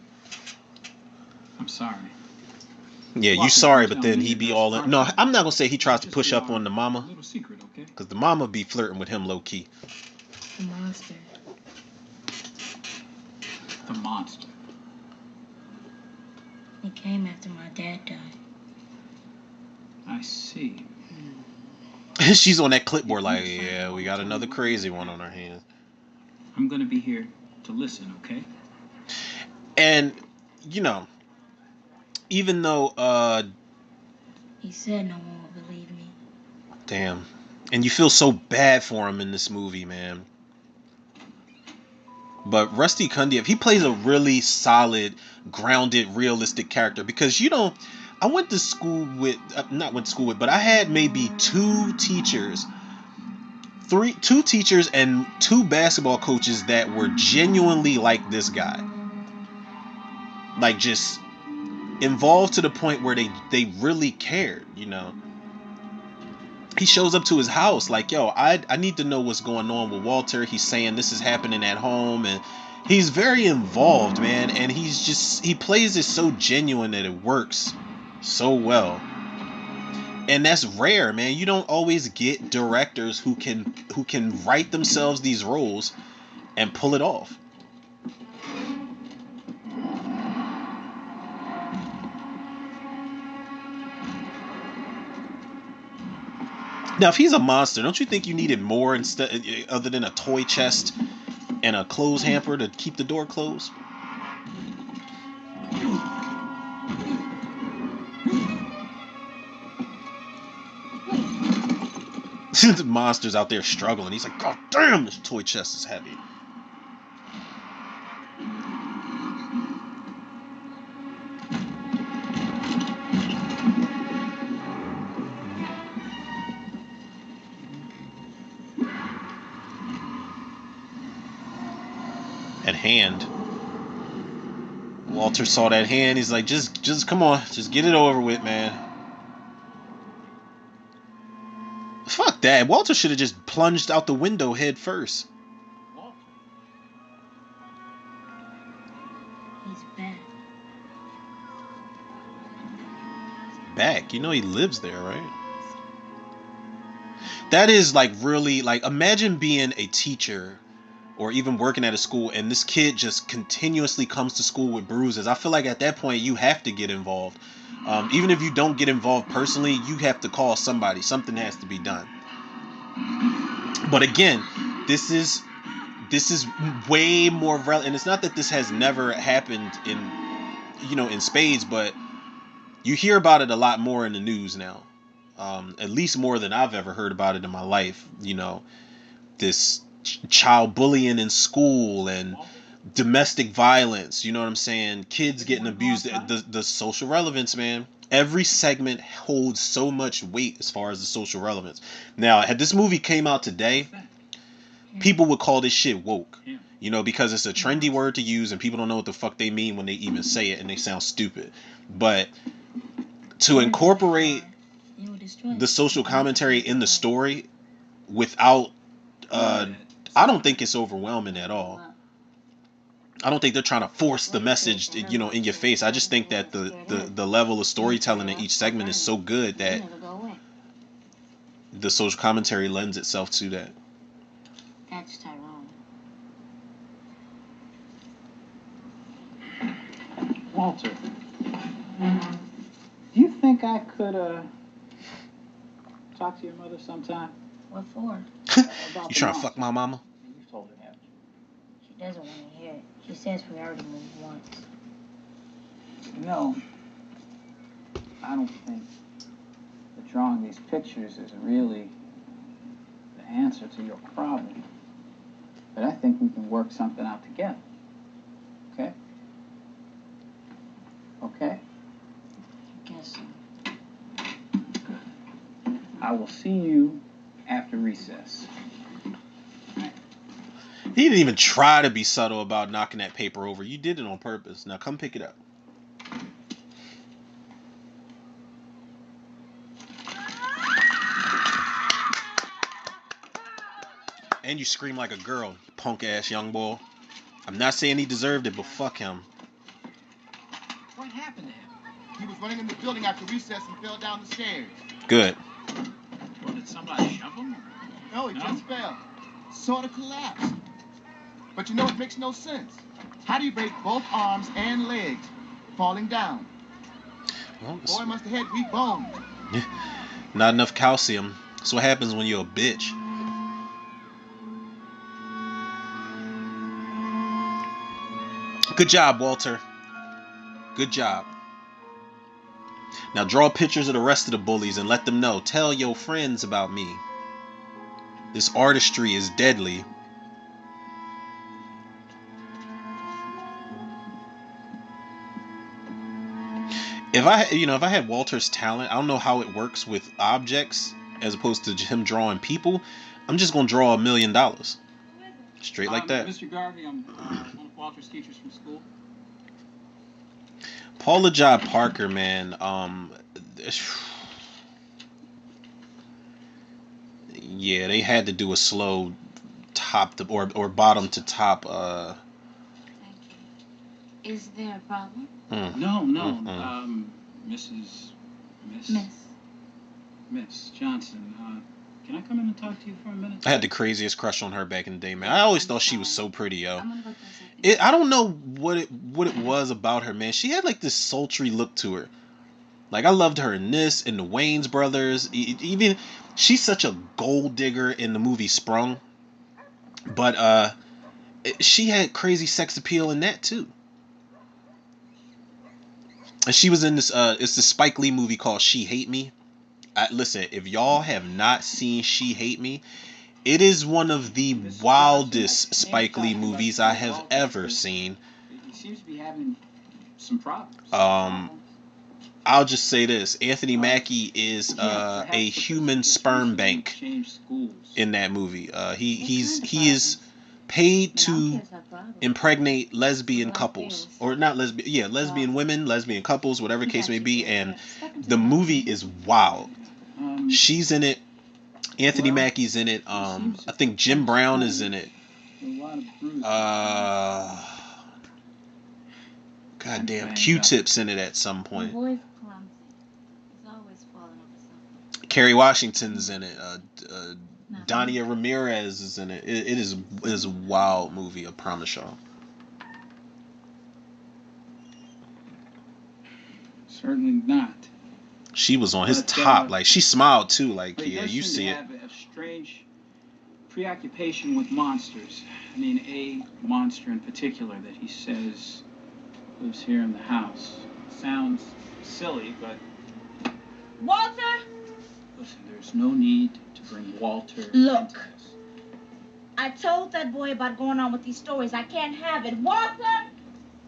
I'm sorry. Yeah, you sorry, but then he be all in. No, I'm not gonna say he tries to push up on the mama, Little secret, okay? because the mama be flirting with him low key. The monster. The monster. He came after my dad died. I see. She's on that clipboard like, yeah, we got another crazy one on our hands. I'm gonna be here to listen, okay? And even though He said no one would believe me. damn, and you feel so bad for him in this movie, man. But Rusty Cundieff, he plays a really solid, grounded, realistic character, because I went to school with, not went to school with, but I had maybe two teachers and two basketball coaches that were genuinely like this guy. Like, just involved to the point where they really cared, He shows up to his house like, yo, I need to know what's going on with Walter. He's saying this is happening at home, and he's very involved, man, and he plays it so genuine that it works so well. And that's rare, man. You don't always get directors who can write themselves these roles and pull it off. Now, if he's a monster, don't you think you needed more other than a toy chest and a clothes hamper to keep the door closed? The monster's out there struggling. He's like, God damn, this toy chest is heavy. That hand. Walter saw that hand. He's like, just come on, just get it over with, man. Fuck that. Walter should have just plunged out the window head first. He's back. Back. He lives there, right? That is like really, like, imagine being a teacher or even working at a school and this kid just continuously comes to school with bruises. I feel like at that point you have to get involved. Even if you don't get involved personally, you have to call somebody. Something has to be done. But again, this is way more relevant. And it's not that this has never happened in spades, but you hear about it a lot more in the news now. At least more than I've ever heard about it in my life. This child bullying in school and domestic violence, you know what I'm saying? Kids getting abused. The social relevance, man. Every segment holds so much weight as far as the social relevance. Now, had this movie came out today, people would call this shit woke. Because it's a trendy word to use and people don't know what the fuck they mean when they even say it and they sound stupid. But to incorporate the social commentary in the story without I don't think it's overwhelming at all. I don't think they're trying to force the message, in your face. I just think that the level of storytelling in each segment is so good that the social commentary lends itself to that. That's Tyrone. Walter, do you think I could talk to your mother sometime? What for? About You the trying to fuck monster? my mama? You've told her, haven't you? She doesn't want to hear it. She says we already moved once. No, I don't think that drawing these pictures is really the answer to your problem. But I think we can work something out together. Okay? Okay? I guess so. I will see you after recess. He didn't even try to be subtle about knocking that paper over. You did it on purpose. Now come pick it up. And you scream like a girl, you punk ass young boy. I'm not saying he deserved it, but fuck him. What happened to him? He was running in the building after recess and fell down the stairs. Good. Well, did somebody shove him? No, he just fell. Sort of collapsed. But you know, it makes no sense. How do you break both arms and legs falling down? Well, Boy must have had weak bones. not enough calcium. That's what happens when you're a bitch. Good job, Walter. Good job. Now draw pictures of the rest of the bullies and let them know. Tell your friends about me. This artistry is deadly. If I had Walter's talent, I don't know how it works with objects as opposed to him drawing people. I'm just gonna draw $1 million. Straight like that. Mr. Garvey, I'm one of Walter's teachers from school. Paula Jai Parker, man. Yeah, they had to do a slow top to or bottom to top. Thank you. Is there a problem? No. Miss Johnson, can I come in and talk to you for a minute? I had the craziest crush on her back in the day, man. I always thought she was so pretty, yo. I'm gonna go through something. I don't know what it was about her, man. She had like this sultry look to her. Like I loved her in this, in the Wayans Brothers. Even she's such a gold digger in the movie Sprung. But she had crazy sex appeal in that too. And she was in this it's the Spike Lee movie called She Hate Me. Listen, if y'all have not seen She Hate Me, it is one of the wildest Spike Lee movies I have ever seen. He seems to be having some problems. I'll just say this: Anthony Mackie is a human sperm bank in that movie. He is paid to impregnate lesbian couples, or not lesbian, yeah, lesbian women, lesbian couples, whatever case may be, and the movie is wild. She's in it. Anthony Mackie's in it. I think Jim Brown is in it. Goddamn, Q-Tip's in it at some point. Boy's clumsy. He's always falling over something. Kerry Washington's in it. Dania Ramirez is in it. It is a wild movie, I promise y'all. Certainly not. She was on his top. Like, she smiled too. Like, yeah, you see it. Have a strange preoccupation with monsters. I mean, a monster in particular that he says lives here in the house. Sounds silly, but... Walter! Listen, there's no need to bring Walter Look. into this. I told that boy about going on with these stories. I can't have it. Walter!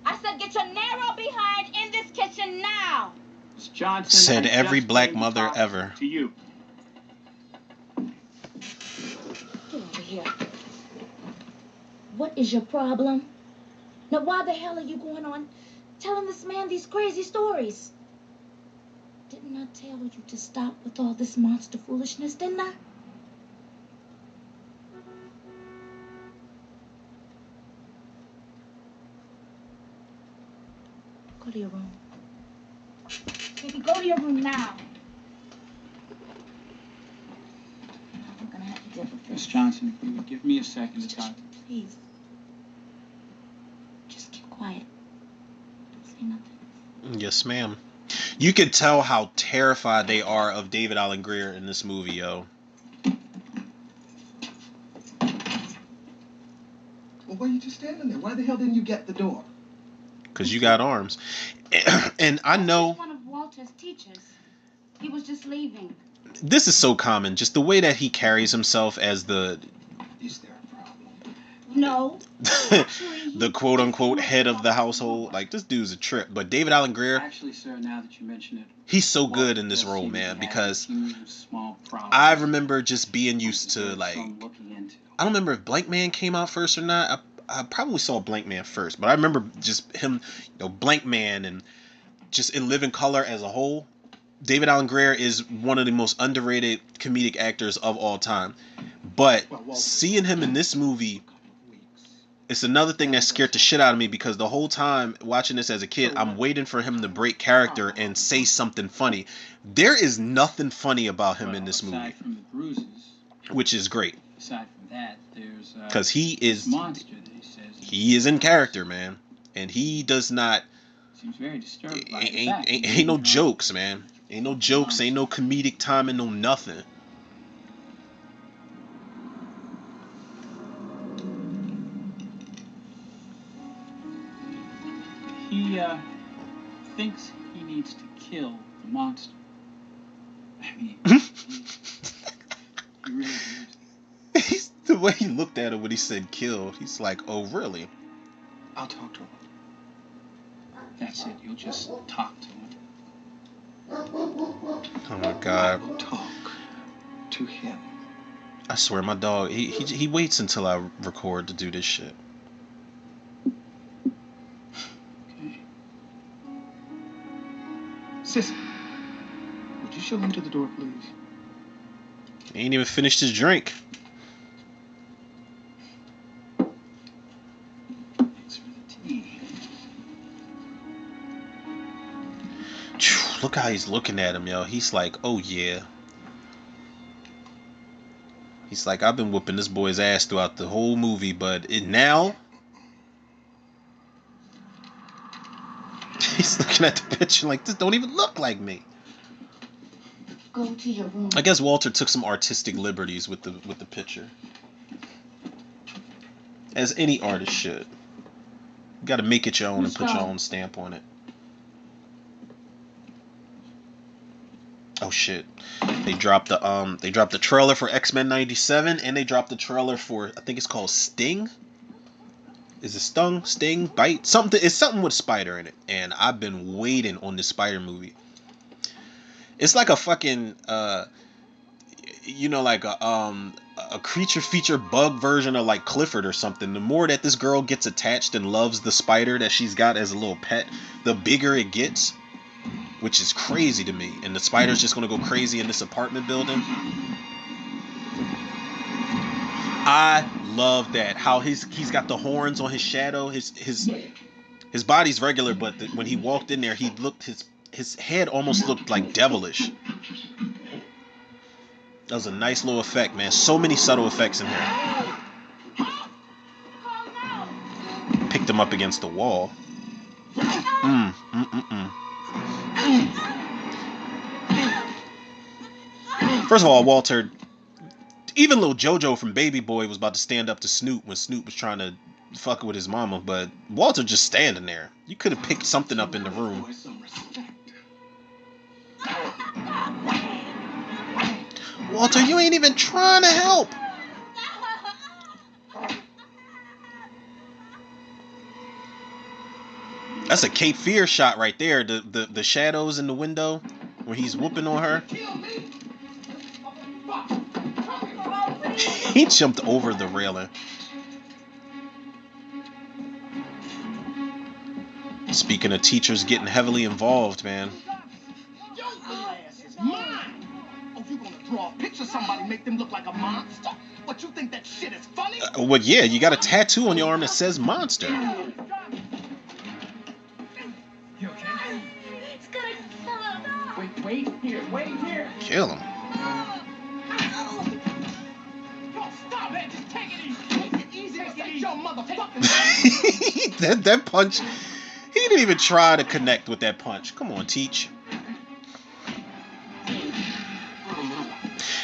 I said get your narrow behind in this kitchen now! Miss Johnson, Said I every just black came to mother talk ever. To you. Get over here. What is your problem? Now, why the hell are you going on telling this man these crazy stories? Didn't I tell you to stop with all this monster foolishness, didn't I? Go to your room. Baby, go to your room now. I'm gonna have to deal with Miss this. Johnson, if you would give me a second to talk. Please. Just keep quiet. Don't say nothing. Yes, ma'am. You can tell how terrified they are of David Alan Grier in this movie, yo. Well, why are you just standing there? Why the hell didn't you get the door? Because you got arms. And I know One of Walter's teachers. He was just leaving. this is so common. Just the way that he carries himself as the Is there a problem? No. the quote unquote head of the household. Like, this dude's a trip. But David Alan Grier, Actually, sir, now that you mention it, he's so good in this role, man, because I remember just being used to, like, I don't remember if Blank Man came out first or not. I probably saw Blank Man first, but I remember just him, Blank Man, and just in Living Color as a whole. David Alan Grier is one of the most underrated comedic actors of all time. But seeing him in this movie, it's another thing that scared the shit out of me, because the whole time watching this as a kid, I'm waiting for him to break character and say something funny. There is nothing funny about him in this movie, aside from the bruises, which is great, aside from that, there's because he is monster that he says. he is in character, man, and he does not. Seems very disturbed by Ain't no jokes, man. Ain't no jokes. Ain't no comedic timing. No nothing. He thinks he needs to kill the monster. I mean, he really believes it. The way he looked at him when he said kill, he's like, oh, really? I'll talk to him. That's it. You'll just talk to him. Oh my God. I will talk to him. I swear, my dog, he waits until I record to do this shit. Okay. Sissy, would you show him to the door, please? He ain't even finished his drink. Thanks for the tea. Look how he's looking at him, yo. He's like, oh yeah. He's like, I've been whooping this boy's ass throughout the whole movie, but now he's looking at the picture like, this don't even look like me. Go to your room. I guess Walter took some artistic liberties with the picture, as any artist should. You got to make it your own and put your own stamp on it. Oh shit! They dropped the trailer for X-Men '97, and they dropped the trailer for, I think it's called Sting. Is it Sting, Bite? Something. It's something with Spider in it, and I've been waiting on this Spider movie. It's like a fucking like a creature feature bug version of like Clifford or something. The more that this girl gets attached and loves the spider that she's got as a little pet, the bigger it gets. Which is crazy to me. And the spider's just gonna go crazy in this apartment building. I love that. How he's got the horns on his shadow. His body's regular, but when he walked in there, he looked his head almost looked like devilish. That was a nice little effect, man. So many subtle effects in here. Picked him up against the wall. First of all, Walter, even little JoJo from Baby Boy was about to stand up to Snoop when Snoop was trying to fuck with his mama, but Walter just standing there. You could have picked something up in the room. Walter, you ain't even trying to help. That's a Cape Fear shot right there. The shadows in the window where he's whooping on her. He jumped over the railing. Speaking of teachers getting heavily involved, man. Your ass is mine. Oh, you gonna draw a picture of somebody, make them look like a monster? What, you think that shit is funny? Well, yeah, you got a tattoo on your arm that says monster. You okay? It's gonna kill him. Wait here. Kill him. Yo, stop it. Just take it easy. Take it easy. Take your motherfucking that punch. He didn't even try to connect with that punch. Come on, Teach.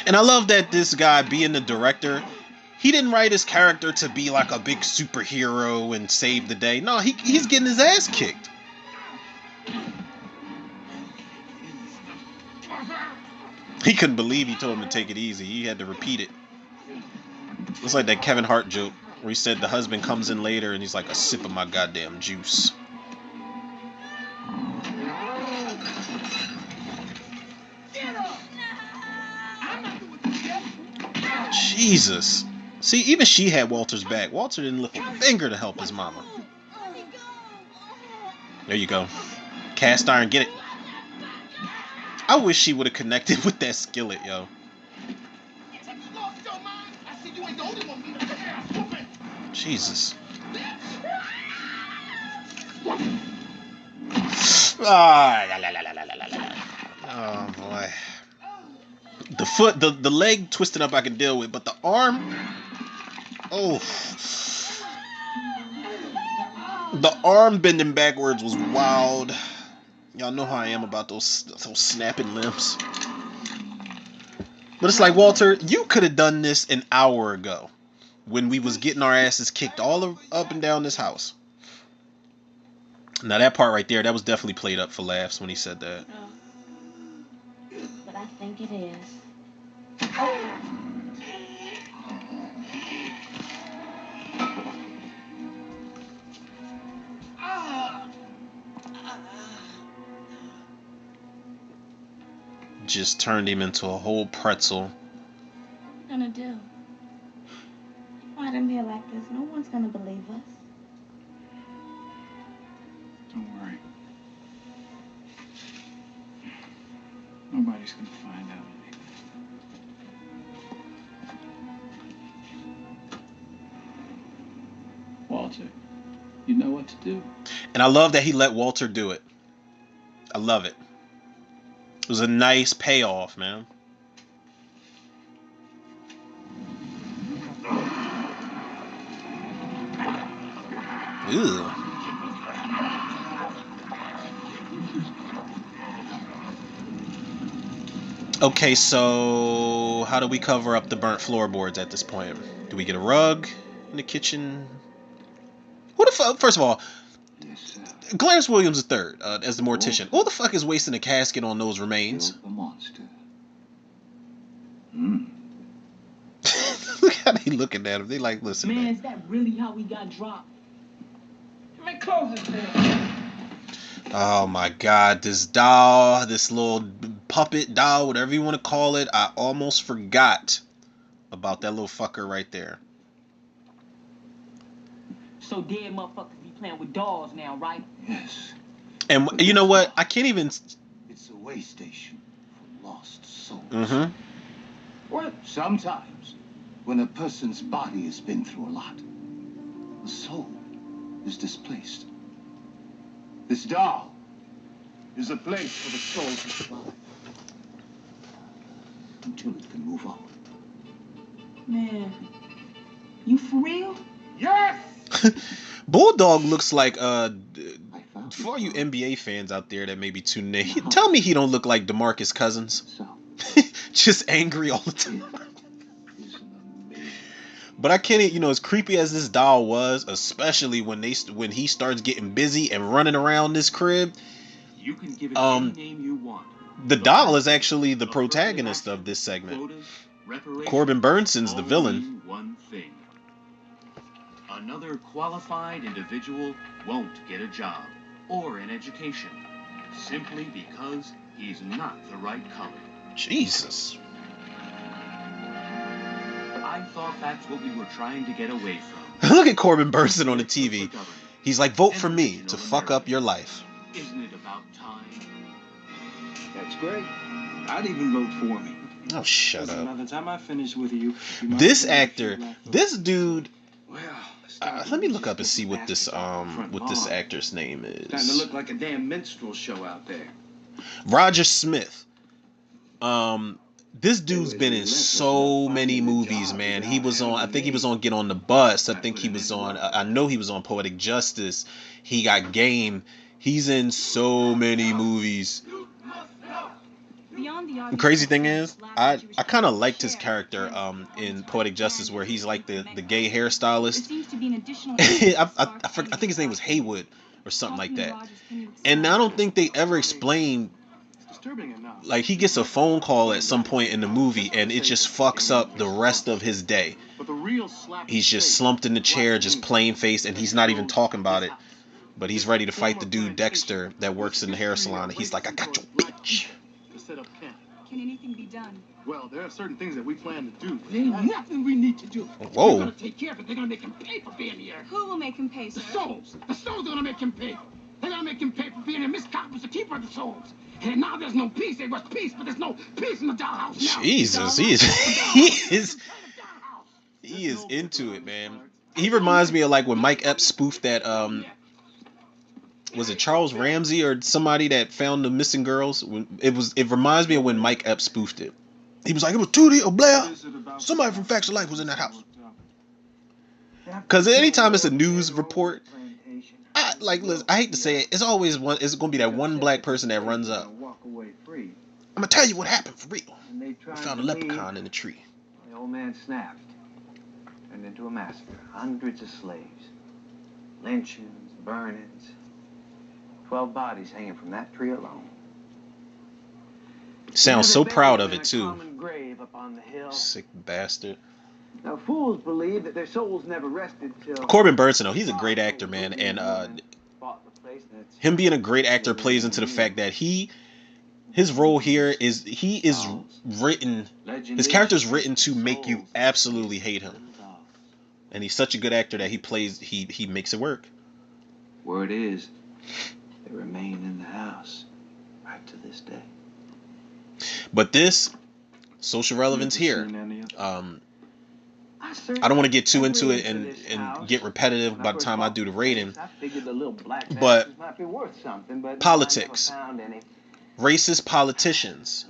And I love that this guy, being the director, he didn't write his character to be like a big superhero and save the day. No, he's getting his ass kicked. He couldn't believe he told him to take it easy. He had to repeat it. It's like that Kevin Hart joke where he said the husband comes in later and he's like, a sip of my goddamn juice. Jesus. See, even she had Walter's back. Walter didn't lift a finger to help his mama. There you go. Cast iron, get it. I wish she would have connected with that skillet, yo. Jesus. Oh boy. The foot, the leg twisted up I can deal with, but the arm, oh. The arm bending backwards was wild. Y'all know how I am about those snapping limbs. But it's like, Walter, you could have done this an hour ago when we was getting our asses kicked all up and down this house. Now that part right there, that was definitely played up for laughs when he said that. But I think it is. Just turned him into a whole pretzel. What are you gonna do? Right in here like this, no one's gonna believe us. Don't worry. Nobody's gonna find out anything. Walter, you know what to do. And I love that he let Walter do it. I love it. It was a nice payoff, man. Ew. Okay, so how do we cover up the burnt floorboards at this point? Do we get a rug in the kitchen? Who the fuck? First of all, Clarence Williams III as the mortician. Who the fuck is wasting a casket on those remains? The monster. Look how they looking at him. They like, listen, Man, man. is that really how we got dropped? Man, close this thing. Oh my god, this doll, this little puppet doll, whatever you want to call it, I almost forgot about that little fucker right there. So dead motherfuckers be playing with dolls now, right? Yes. And you know what? I can't even... It's a way station for lost souls. Mm-hmm. Well, sometimes, when a person's body has been through a lot, the soul is displaced. This doll is a place for the soul to survive until it can move on. Man, you for real? Yes! Bulldog looks like for all you NBA fans out there that may be tuning in, tell me he don't look like DeMarcus Cousins. Just angry all the time. But I can't, you know, as creepy as this doll was, especially when he starts getting busy and running around this crib. You can give it any name you want. The doll is actually the protagonist of this segment. Corbin Burnson's the villain. One thing. Another qualified individual won't get a job or an education simply because he's not the right color. Jesus. I thought that's what we were trying to get away from. Look at Corbin Burnson on the TV. He's like, vote for me to fuck up your life. Isn't it about time? That's great. I'd even vote for me. Oh, shut Listen, up. by the time I finish with you This actor, this dude. Well, let me look up and see what this actor's name is. Starting to look like a damn minstrel show out there. Roger Smith. This dude's been in so many movies, man. He was on, I think he was on Get on the Bus. I think he was on, I know he was on Poetic Justice. He got Game. He's in so many movies. The crazy thing is, I kind of liked his character in Poetic Justice, where he's like the gay hairstylist. I think his name was Haywood or something like that. And I don't think they ever explained, like, he gets a phone call at some point in the movie and it just fucks up the rest of his day. He's just slumped in the chair, just plain faced, and he's not even talking about it. But he's ready to fight the dude Dexter that works in the hair salon, and he's like, I got your bitch. Can anything be done? Well, there are certain things that we plan to do. There ain't nothing we need to do. Whoa. We're gonna take care of it. They're gonna make him pay for being here. Who will make him pay, sir? The souls. The souls are gonna make him pay. They're gonna make him pay for being here. Miss Cobb was the keeper of the souls. And now there's no peace. There was peace, but there's no peace in the dollhouse now. Jesus, he is into it, man. He reminds me of like when Mike Epps spoofed that was it Charles Ramsey or somebody that found the missing girls? It reminds me of when Mike Epps spoofed it. He was like, it was Tootie or Blair. Somebody from Facts of Life was in that house. Because anytime it's a news report, listen, I hate to say it, it's always one. It's gonna be that one black person that runs up. I'm gonna tell you what happened for real. We found a leprechaun in the tree. The old man snapped. Turned into a massacre. Hundreds of slaves. Lynchings, burnings. 12 bodies hanging from that tree alone. Sounds so proud of it too. Sick bastard. Now fools believe that their souls never rested till Corbin Burnson, though, he's a great actor, man, and him being a great actor plays into the fact that his role here is written. His character's written to make you absolutely hate him, and he's such a good actor that he makes it work. Word is, they remain in the house right to this day. But this social relevance here, I don't want to get too into it and get repetitive by the time I do the rating. But politics, racist politicians,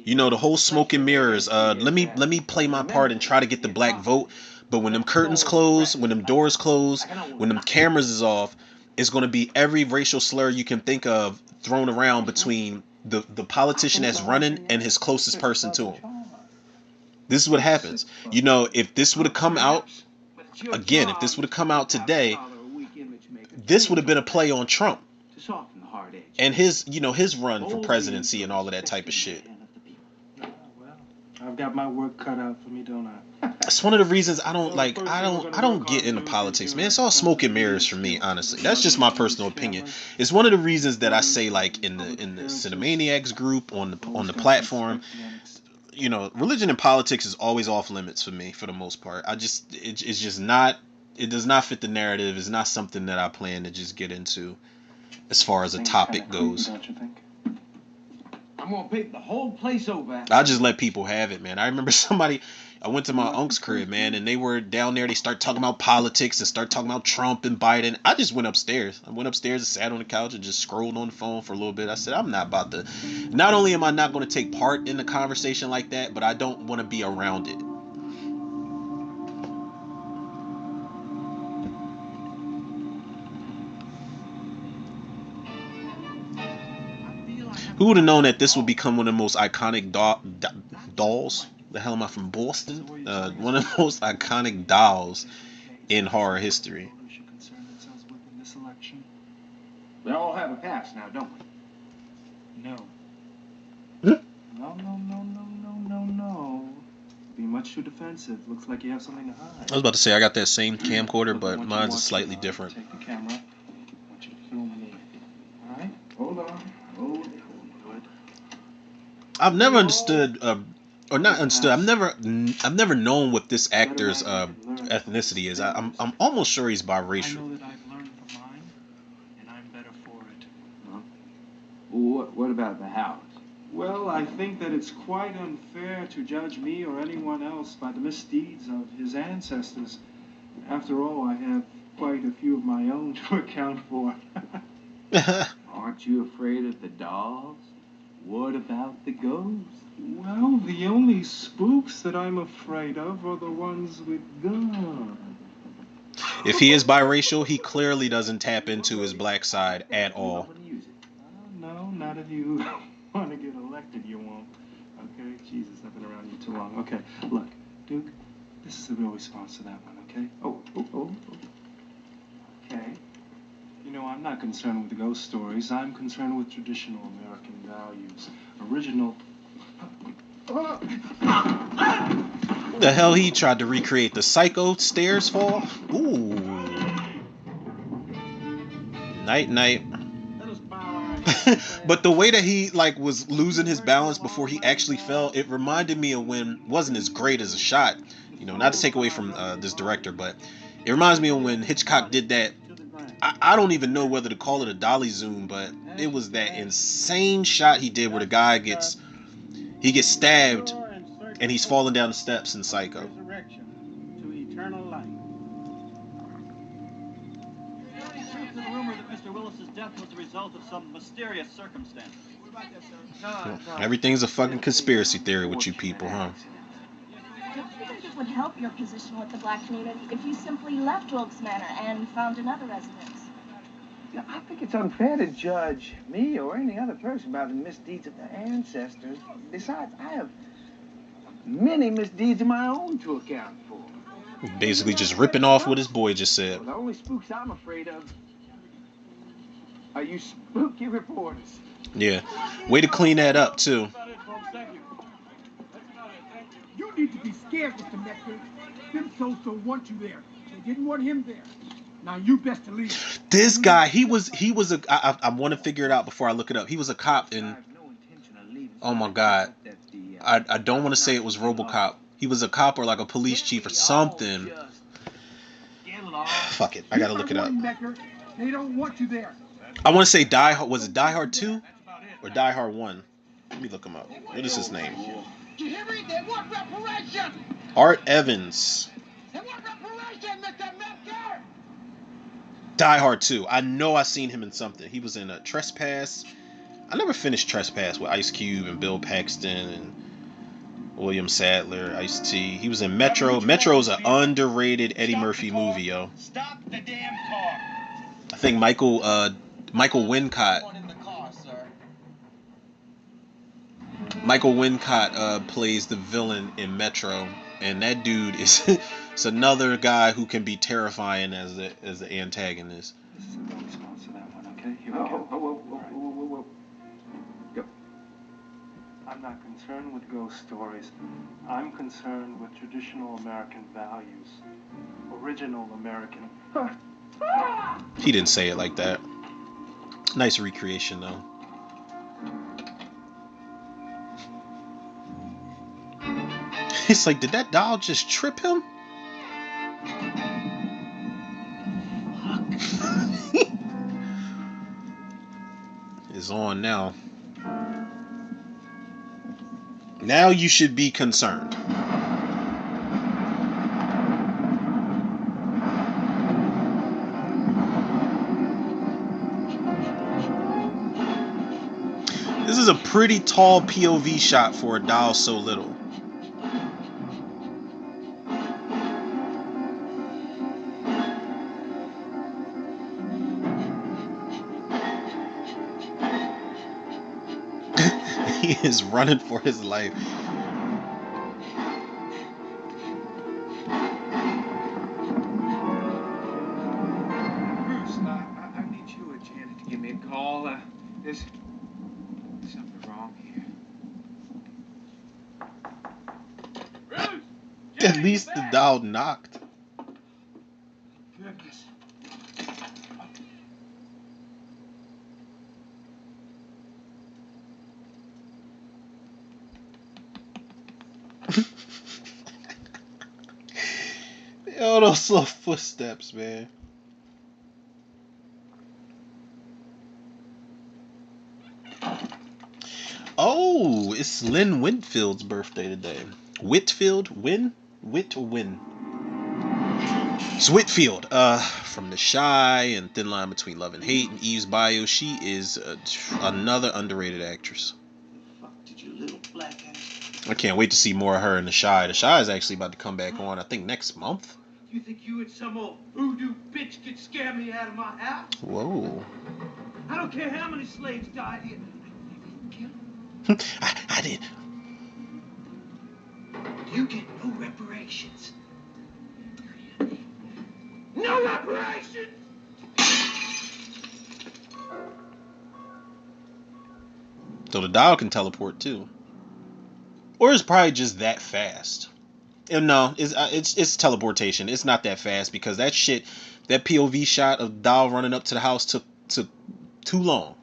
you know, the whole smoke and mirrors. Let me play my part and try to get the black vote. But when them curtains close, when them doors close, when them cameras is off, it's going to be every racial slur you can think of thrown around between the politician that's running and his closest person to him. This is what happens. You know, if this would have come out, again, if this would have come out today, this would have been a play on Trump and his run for presidency and all of that type of shit. I've got my work cut out for me, don't I? That's one of the reasons I don't get into politics, man. It's all smoke and mirrors for me, honestly. That's just my personal opinion. It's one of the reasons that I say, like, in the Cinemaniacs group on the platform, you know, religion and politics is always off limits for me for the most part. It's just not, it does not fit the narrative. It's not something that I plan to just get into as far as a topic goes. I'm gonna pick the whole place over. I just let people have it, man. I remember I went to my uncle's crib, man, and they were down there. They start talking about politics and start talking about Trump and Biden. I just went upstairs. I went upstairs and sat on the couch and just scrolled on the phone for a little bit. I said, I'm not about to. Not only am I not going to take part in the conversation like that, but I don't want to be around it. Who would have known that this would become one of the most iconic dolls? The hell am I from Boston? One of the most iconic dolls in horror history. We all have a past now, don't we? No. No. Be much too defensive. Looks like you have something to hide. I was about to say I got that same camcorder, but mine's is slightly different. Take the camera. I want you to film me. All right? Hold on. Hold it. I've never understood, or not understood. I've never known what this actor's ethnicity is. I'm almost sure he's biracial. I know that I've learned from mine, and I'm better for it. What about the house? Well, I think that it's quite unfair to judge me or anyone else by the misdeeds of his ancestors. After all, I have quite a few of my own to account for. Aren't you afraid of the dolls? What about the ghosts? Well, the only spooks that I'm afraid of are the ones with guns. If he is biracial, he clearly doesn't tap into his black side at all. No, not if you want to get elected, you won't. Okay? Jesus, I've been around you too long. Okay, look, Duke, this is the real response to that one, okay? Oh. Okay. You know, I'm not concerned with ghost stories. I'm concerned with traditional American values. Original... The hell, he tried to recreate the Psycho stairs fall? Ooh. Night. But the way that he like was losing his balance before he actually fell, it reminded me of when wasn't as great as a shot. You know, not to take away from this director, but it reminds me of when Hitchcock did that. I don't even know whether to call it a dolly zoom, but it was that insane shot he did where the guy gets stabbed and he's falling down the steps in Psycho. To eternal life. To the rumor that Mr. Willis's death was the result of some mysterious circumstance. Everything's a fucking conspiracy theory with you people, huh? Don't you think it would help your position with the black community if you simply left Wilkes Manor and found another residence? Yeah, I think it's unfair to judge me or any other person by the misdeeds of their ancestors. Besides, I have many misdeeds of my own to account for. Basically just ripping off what his boy just said. Well, the only spooks I'm afraid of are you spooky reporters. Yeah. Way to clean that up, too. You need to be scared, Mr. Nectar. Them souls don't want you there. They didn't want him there. Now you best to leave. This guy, he was a. I want to figure it out before I look it up. He was a cop in. Oh my God. I don't want to say it was RoboCop. He was a cop or like a police chief or something. Fuck it. I gotta look it up. They don't want you there. I want to say Die Hard. Was it Die Hard 2 or Die Hard 1? Let me look him up. What is his name? You hear me? They want reparation. Art Evans. They want reparation, Mr. Nectar. Die Hard 2. I know I seen him in something. He was in a Trespass. I never finished Trespass with Ice Cube and Bill Paxton and William Sadler, Ice-T. He was in Metro. Metro's an underrated Eddie Murphy movie, yo. Stop the damn car. I think Michael Wincott. Michael Wincott plays the villain in Metro, and that dude is it's another guy who can be terrifying as the antagonist. This is the response to that one, okay? Here we go. Whoa. Go. I'm not concerned with ghost stories. I'm concerned with traditional American values. Original American. He didn't say it like that. Nice recreation, though. It's like, did that doll just trip him? It's on now. Now you should be concerned. This is a pretty tall POV shot for a doll so little. He is running for his life. Bruce, I need you or Janet to give me a call. There's something wrong here. Bruce! At least the doll knocked. Goodness. Yo, those little footsteps, man. Oh, it's Lynn Whitfield's birthday today. Whitfield? Win? Whit or Win? It's Whitfield. From The Shy and Thin Line Between Love and Hate and Eve's Bio. She is another underrated actress. I can't wait to see more of her in The Chi. The Chi is actually about to come back on, I think, next month. You think you and some old voodoo bitch could scare me out of my house? Whoa. I don't care how many slaves died here. I did. You get no reparations. No reparations! So the doll can teleport too. Or it's probably just that fast. And no, it's teleportation. It's not that fast because that shit, that POV shot of doll running up to the house took too long.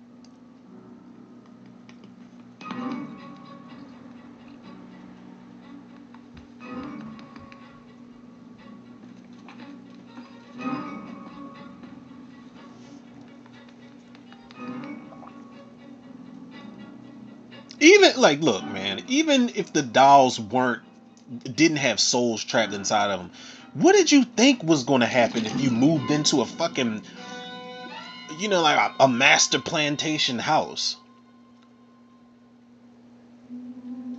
Even like, look, man. Even if the dolls didn't have souls trapped inside of them, what did you think was going to happen if you moved into a fucking, like a master plantation house?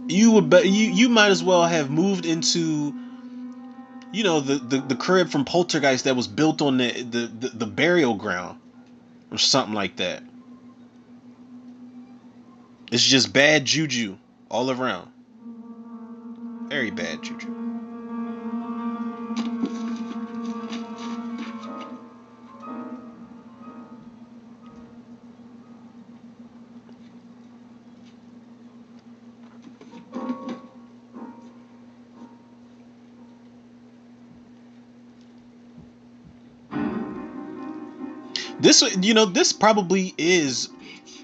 You might as well have moved into, the crib from Poltergeist that was built on the burial ground or something like that. It's just bad juju all around. Very bad juju. This probably is.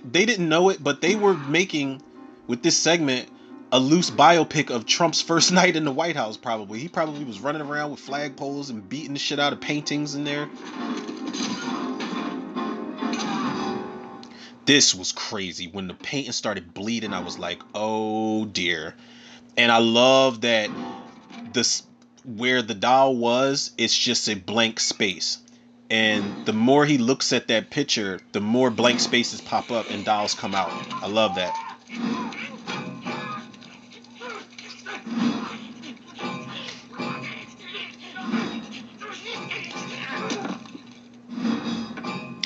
They didn't know it, but they were making, with this segment, a loose biopic of Trump's first night in the White House. Probably he probably was running around with flagpoles and beating the shit out of paintings in there. This was crazy. When the painting started bleeding, I was like, oh dear. And I love that this, where the doll was, it's just a blank space. And the more he looks at that picture, the more blank spaces pop up and dolls come out. I love that.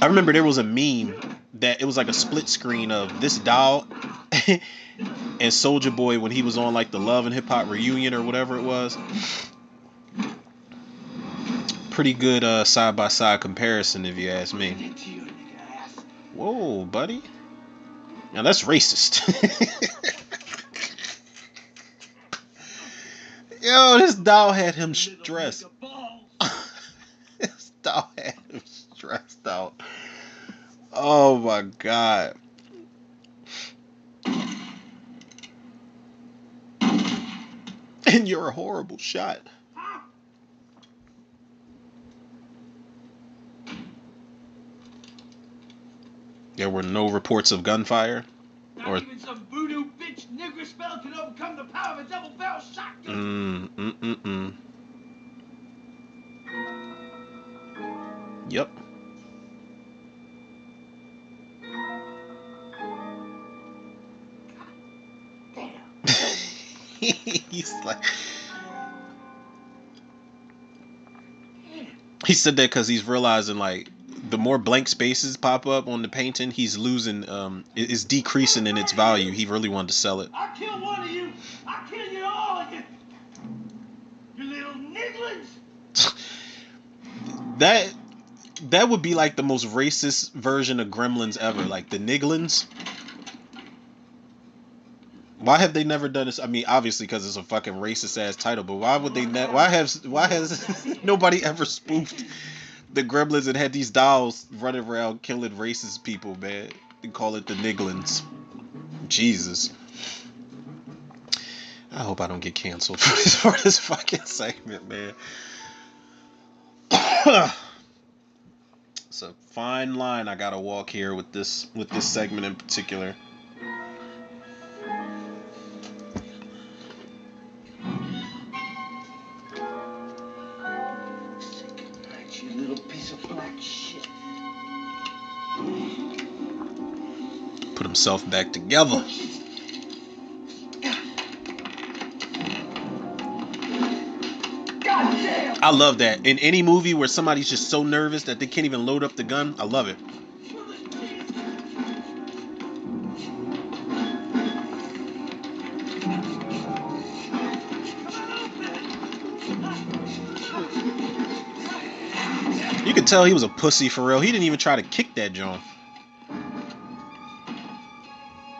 I remember there was a meme that it was like a split screen of this doll and Soulja Boy when he was on like the Love and Hip Hop reunion or whatever it was. Pretty good side by side comparison if you ask me. Whoa, buddy. Now that's racist. Yo, this doll had him stressed. This doll had him stressed out. Oh my god. And you're a horrible shot. There were no reports of gunfire. Not even some voodoo bitch nigger spell can overcome the power of a double-barrel shotgun. Yep. He's like, he said that because he's realizing like the more blank spaces pop up on the painting, he's losing, it's decreasing in its value. He really wanted to sell it. I'll kill one of you. I'll kill you all of you. You little nigglings. That would be like the most racist version of Gremlins ever, like the Nigglins. Why have they never done this? I mean, obviously because it's a fucking racist ass title, but why would they? Why has nobody ever spoofed the Gremlins and had these dolls running around killing racist people, man? And call it the Nigglins. Jesus. I hope I don't get canceled for this fucking segment, man. It's a fine line I gotta walk here with this segment in particular. You little piece of black shit. Put himself back together. I love that. In any movie where somebody's just so nervous that they can't even load up the gun, I love it. You could tell he was a pussy for real. He didn't even try to kick that joint.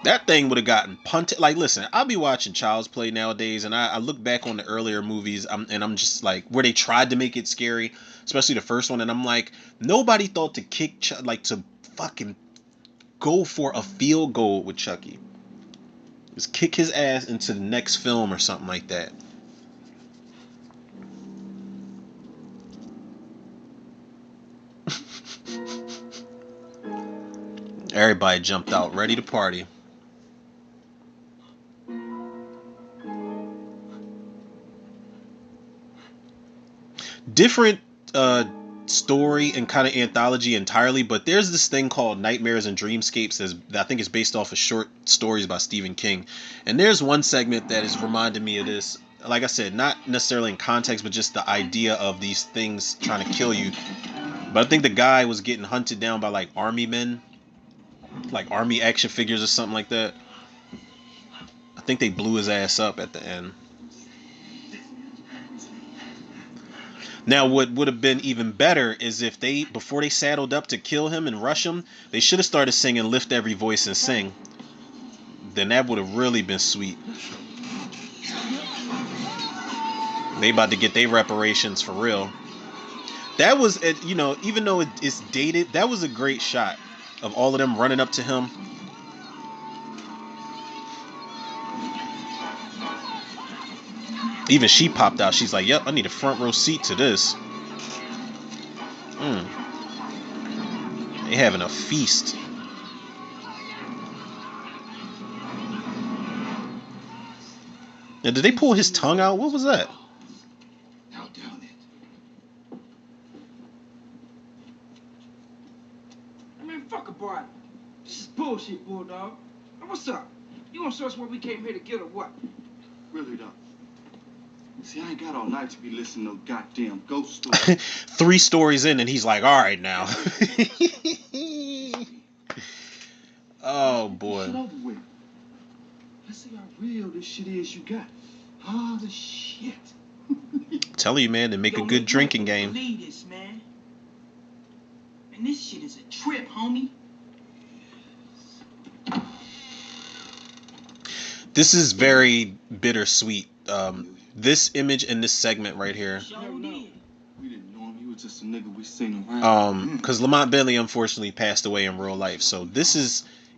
That thing would have gotten punted. Like, listen, I'll be watching Child's Play nowadays, and I look back on the earlier movies, and I'm just like, where they tried to make it scary, especially the first one, and I'm like, nobody thought to to fucking go for a field goal with Chucky. Just kick his ass into the next film or something like that. Everybody jumped out, ready to party. Different story and kind of anthology entirely, but there's this thing called Nightmares and Dreamscapes that I think is based off of short stories by Stephen King. And there's one segment that is reminding me of this. Like I said, not necessarily in context, but just the idea of these things trying to kill you. But I think the guy was getting hunted down by like army men, like army action figures or something like that. I think they blew his ass up at the end. Now, what would have been even better is if they, before they saddled up to kill him and rush him, they should have started singing Lift Every Voice and Sing. Then that would have really been sweet. They about to get their reparations for real. That was, you know, even though it's dated, that was a great shot of all of them running up to him. Even she popped out. She's like, yep, I need a front row seat to this. They having a feast. Now, did they pull his tongue out? What was that? Now down it. I mean, fuck a bribe. This is bullshit, Bulldog. Now, what's up? You gonna show us what we came here to get or what? Really don't. See, I ain't got all night to be listening to no goddamn ghost stories. 3 stories in, and he's like, all right now. Oh, boy. Shit over with. Let's see how real this shit is you got. All the shit. Tell you, man, to make a good drinking game. Believe this, man. And this shit is a trip, homie. This is very bittersweet. This image in this segment right here. We didn't know him. He was just a nigga we seen around. Because Lamont Bentley unfortunately passed away in real life. So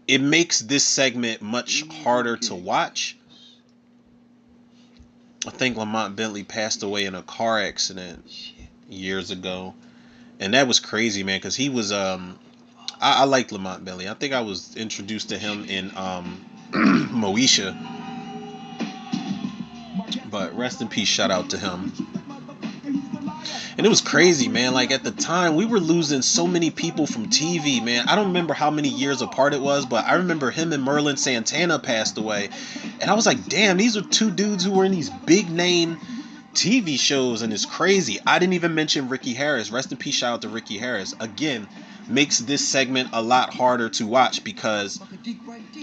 it makes this segment much harder to watch. I think Lamont Bentley passed away in a car accident years ago. And that was crazy, man, because he was I liked Lamont Bentley. I think I was introduced to him in Moesha. But rest in peace, shout out to him. And it was crazy, man. Like, at the time, we were losing so many people from TV, man. I don't remember how many years apart it was, but I remember him and Merlin Santana passed away. And I was like, damn, these are 2 dudes who were in these big name TV shows, and it's crazy. I didn't even mention Ricky Harris. Rest in peace, shout out to Ricky Harris. Again, makes this segment a lot harder to watch because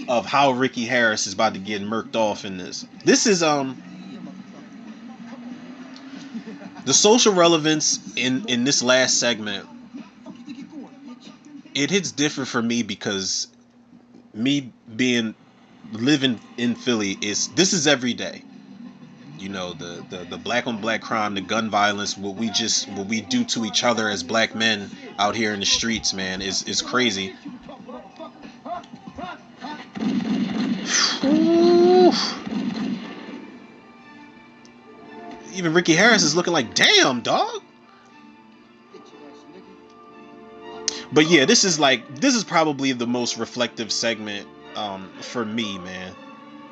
of how Ricky Harris is about to get murked off in this. This is the social relevance in this last segment. It hits different for me because me living in Philly this is every day. You know, the black on black crime, the gun violence, what we do to each other as black men out here in the streets, man, is crazy. Even Ricky Harris is looking like, damn, dog. But yeah, this is probably the most reflective segment for me, man,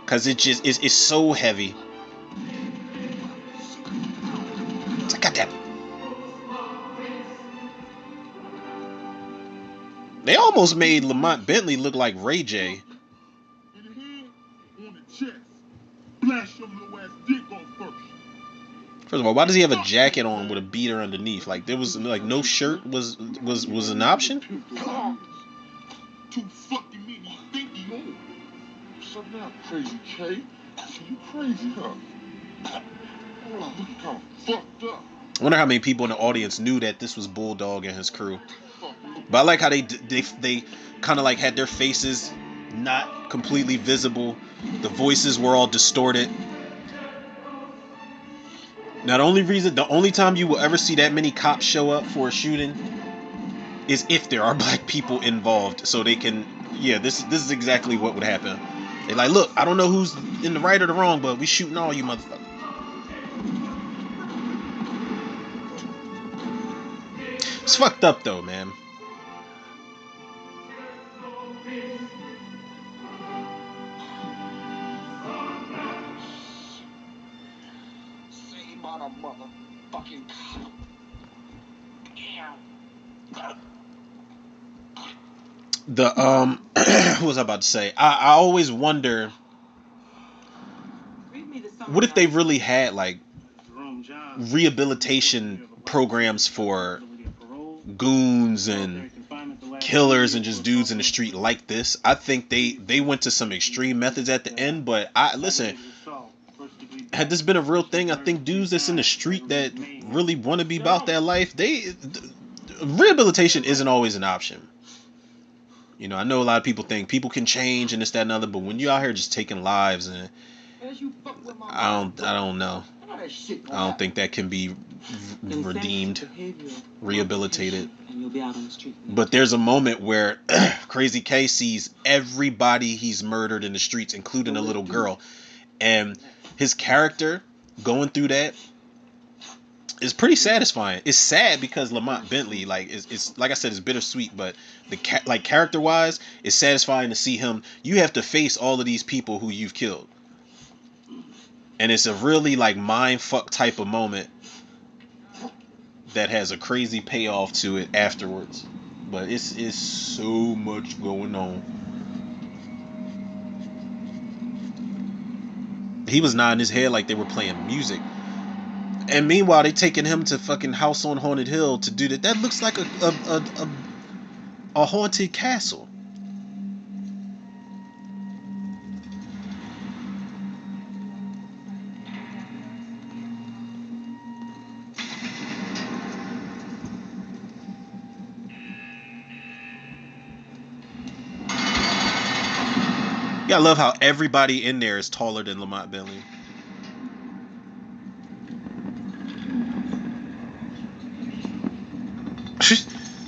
because it's so heavy. It's like, goddamn. They almost made Lamont Bentley look like Ray J. On the chest. Blast your little ass dick on first. First of all, why does he have a jacket on with a beater underneath? Like there was like no shirt was an option. Too fucking many thinking on. Shut down, crazy K. You crazy, huh? Oh, look at how fucked up. I wonder how many people in the audience knew that this was Bulldog and his crew. But I like how they kind of like had their faces not completely visible. The voices were all distorted. Now the only time you will ever see that many cops show up for a shooting is if there are black people involved, so they can. Yeah, this is exactly what would happen. They're like, look, I don't know who's in the right or the wrong, but we shooting all you motherfuckers. It's fucked up though, man. Same on a motherfucking cop. The what was I about to say? I always wonder, what if they really had like rehabilitation programs for goons and killers and just dudes in the street like this? I think they went to some extreme methods at the end, but listen, had this been a real thing, I think dudes that's in the street that really want to be about that life, rehabilitation isn't always an option. You know, I know a lot of people think people can change and this, that, and other, but when you're out here just taking lives, and I don't know. I don't think that can be redeemed, rehabilitated. But there's a moment where Crazy K sees everybody he's murdered in the streets, including a little girl, and his character going through that is pretty satisfying. It's sad because Lamont Bentley, like, it's like I said, it's bittersweet, but like character wise, it's satisfying to see him. You have to face all of these people who you've killed, and it's a really like mind fuck type of moment that has a crazy payoff to it afterwards. But it's so much going on. He was nodding his head like they were playing music. And meanwhile, they taking him to fucking House on Haunted Hill to do that. That looks like a haunted castle. Yeah, I love how everybody in there is taller than Lamont Bentley.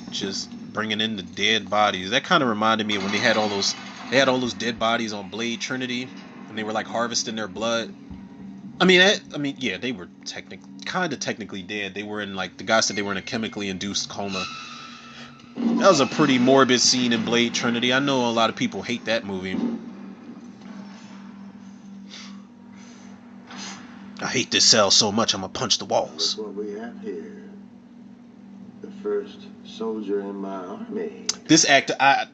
Just bringing in the dead bodies. That kind of reminded me of when they had all those dead bodies on Blade Trinity, and they were like harvesting their blood. I mean, yeah, they were technically dead. They were in like, the guy said they were in a chemically induced coma. That was a pretty morbid scene in Blade Trinity. I know a lot of people hate that movie. I hate this cell so much I'm gonna punch the walls. Look what we have here. The first soldier in my army. This actor, I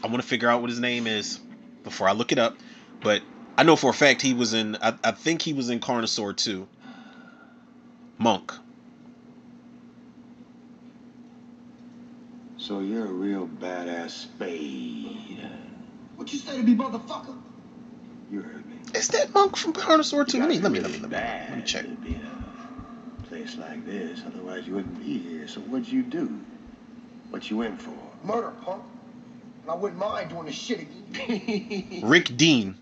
want to figure out what his name is before I look it up, but I know for a fact he was in, I think he was in Carnosaur 2. Monk. So you're a real badass spade. What you say to me, motherfucker? You heard me. Is that Monk from Carnosaur 2? Let me check. To be in a place like this, otherwise you wouldn't be here. So what'd you do? What you in for? Murder, punk. And I wouldn't mind doing this shit again. Rick Dean.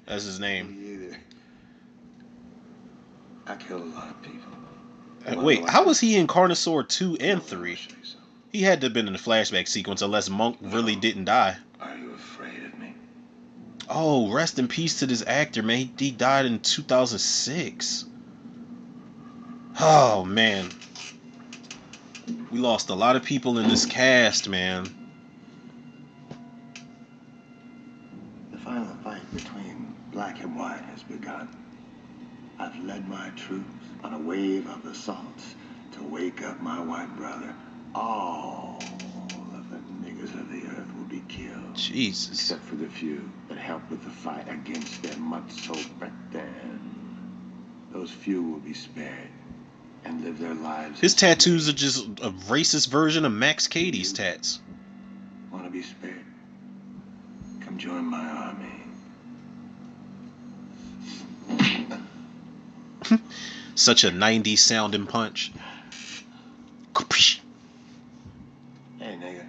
That's his name. Me either. I killed a lot of people. Wait, how was he in Carnosaur 2 and 3? He had to have been in the flashback sequence unless Monk really didn't die. Are you afraid of me? Oh, rest in peace to this actor, man. He died in 2006. Oh, man. We lost a lot of people in this cast, man. The final fight between black and white has begun. I've led my troops on a wave of assaults to wake up my white brother. All of the niggas of the earth will be killed. Jesus. Except for the few that helped with the fight against them much so back then. those few will be spared and live their lives. His tattoos are just a racist version of Max Cady's tats. Want to be spared? Come join my army. Such a 90s sounding punch. Hey, nigga.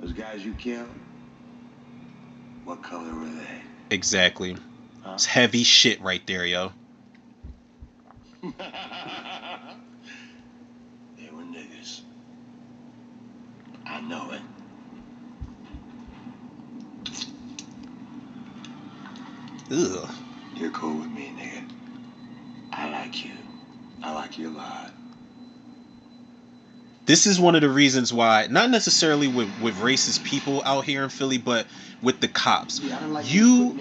Those guys you killed, what color were they? Exactly. It's heavy shit right there, yo. They were niggas. I know it. Ugh. You're cool with me, nigga. I like you. I like you a lot. This is one of the reasons why, not necessarily with racist people out here in Philly, but with the cops. You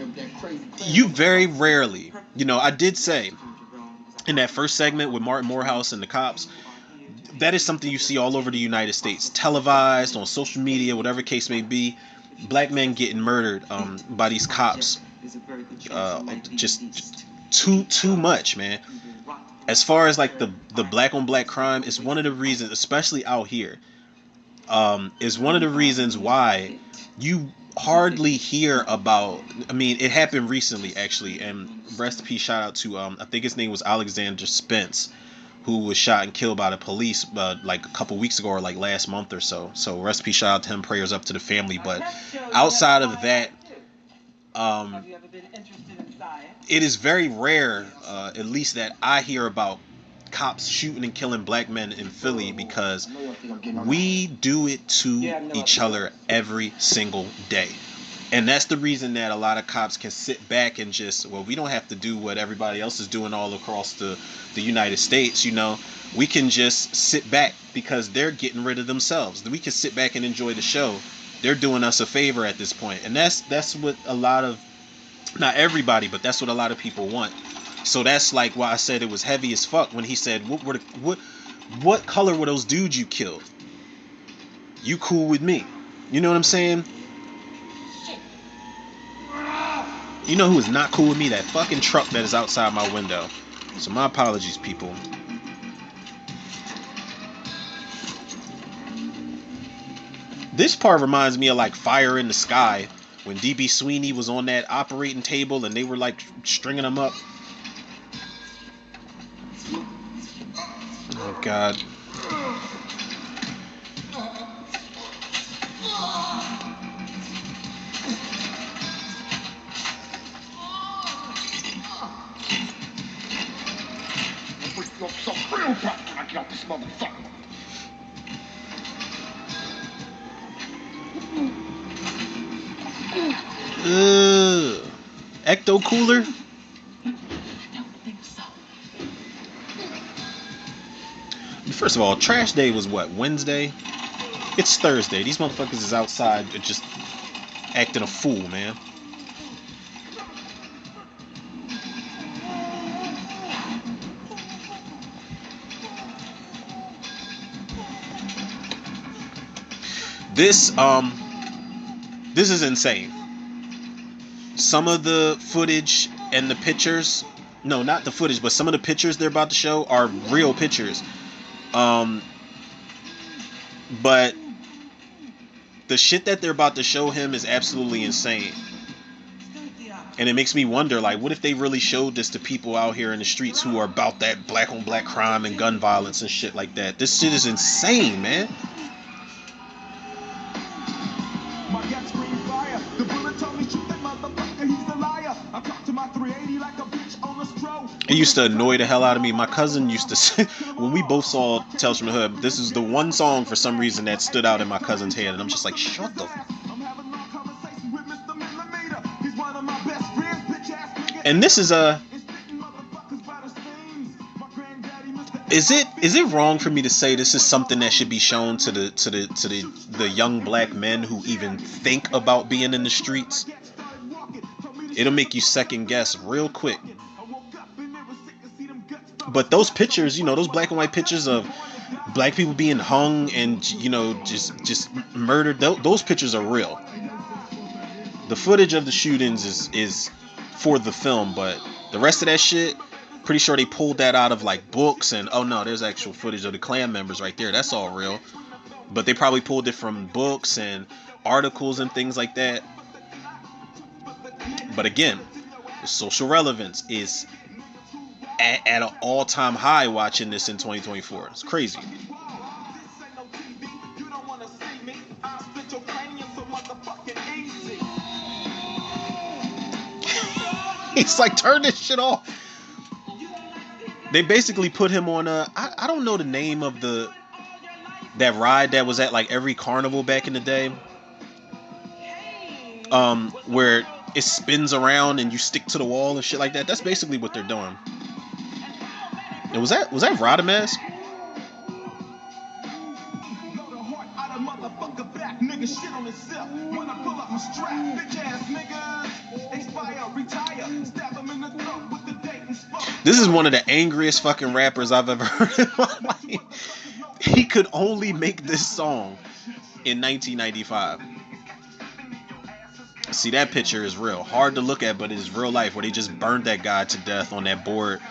very rarely, I did say in that first segment with Martin Morehouse and the cops, that is something you see all over the United States, televised, on social media, whatever case may be. Black men getting murdered by these cops. Just too much, man. As far as like the black on black crime, is one of the reasons, especially out here, is one of the reasons why you hardly hear about. I mean, it happened recently actually, and rest in peace, shout out to I think his name was Alexander Spence, who was shot and killed by the police like a couple weeks ago or like last month or so. So rest in peace, shout out to him, prayers up to the family. But outside of that, it is very rare, at least that I hear about cops shooting and killing black men in Philly, because we do it to each other every single day. And that's the reason that a lot of cops can sit back and just, well, we don't have to do what everybody else is doing all across the United States, we can just sit back because they're getting rid of themselves. We can sit back and enjoy the show. They're doing us a favor at this point. And that's what a lot of, not everybody, but that's what a lot of people want. So that's like why I said it was heavy as fuck when he said, what color were those dudes you killed? You cool with me? You know what I'm saying? You know who is not cool with me? That fucking truck that is outside my window. So my apologies, people. This part reminds me of like Fire in the Sky, when DB Sweeney was on that operating table and they were like stringing them up. Oh God. I got this motherfucker. Ecto Cooler? First of all, trash day was what, Wednesday? It's Thursday. These motherfuckers is outside just acting a fool, man. This is insane. Some of the footage and the pictures, no, not the footage, but some of the pictures they're about to show are real pictures. But the shit that they're about to show him is absolutely insane. And it makes me wonder, like, what if they really showed this to people out here in the streets who are about that black on black crime and gun violence and shit like that? This shit is insane, man. It used to annoy the hell out of me. My cousin used to say, when we both saw Tales from the Hood, this is the one song for some reason that stood out in my cousin's head, and I'm just like, shut the f. And this is is it wrong for me to say this is something that should be shown to the young black men who even think about being in the streets? It'll make you second guess real quick. But those pictures, those black and white pictures of black people being hung and just murdered, those pictures are real. The footage of the shootings is for the film, but the rest of that shit, Pretty sure they pulled that out of like books and oh no, there's actual footage of the Klan members right there. That's all real. But they probably pulled it from books and articles and things like that. But again, the social relevance is at an all-time high watching this in 2024. It's crazy. He's like, turn this shit off. They basically put him on I don't know the name of that ride that was at like every carnival back in the day. Where it spins around and you stick to the wall and shit like that. That's basically what they're doing. And was that Rodimus? This is one of the angriest fucking rappers I've ever heard in my life. He could only make this song in 1995. See, that picture is real. Hard to look at, but it's real life where they just burned that guy to death on that board.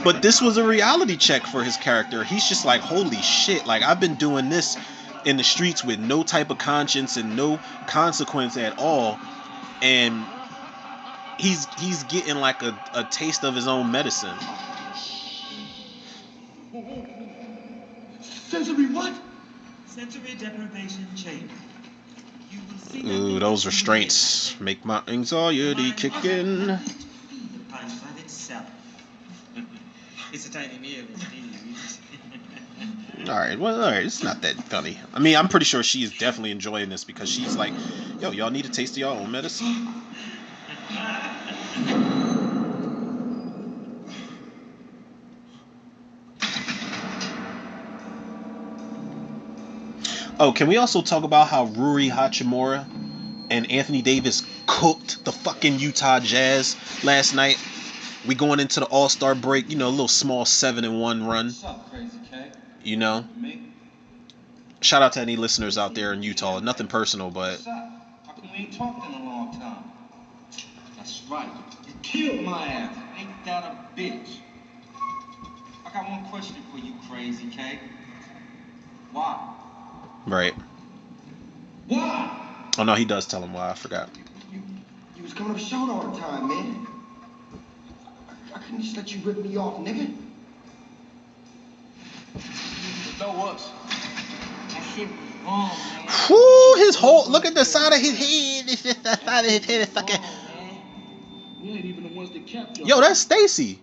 But this was a reality check for his character. He's just like, holy shit, like I've been doing this in the streets with no type of conscience and no consequence at all. And he's getting like a taste of his own medicine. Sensory what? Sensory deprivation chamber. Ooh, those restraints make my anxiety kick in. The punch by itself. It's a tiny meal, Alright, it's not that funny. I mean, I'm pretty sure she is definitely enjoying this because she's like, yo, y'all need a taste of your own medicine. Oh, can we also talk about how Ruri Hachimura and Anthony Davis cooked the fucking Utah Jazz last night? We going into the All-Star break, you know, a little small 7-1 run. What's up, Crazy K? You know? Me? Shout out to any listeners out there in Utah. Nothing personal, but... What's up? How come we ain't talked in a long time? That's right. You killed my ass. Ain't that a bitch? I got one question for you, Crazy K. Why? Right. Why? Oh, no, he does tell him why. I forgot. You was coming up short all the time, man. I couldn't just let you rip me off, nigga. Know us. That shit was wrong, man. Whoo, his whole... Look at the side of his head. It's just the side of his head is fucking... We ain't even the ones that kept Yo, that's Stacy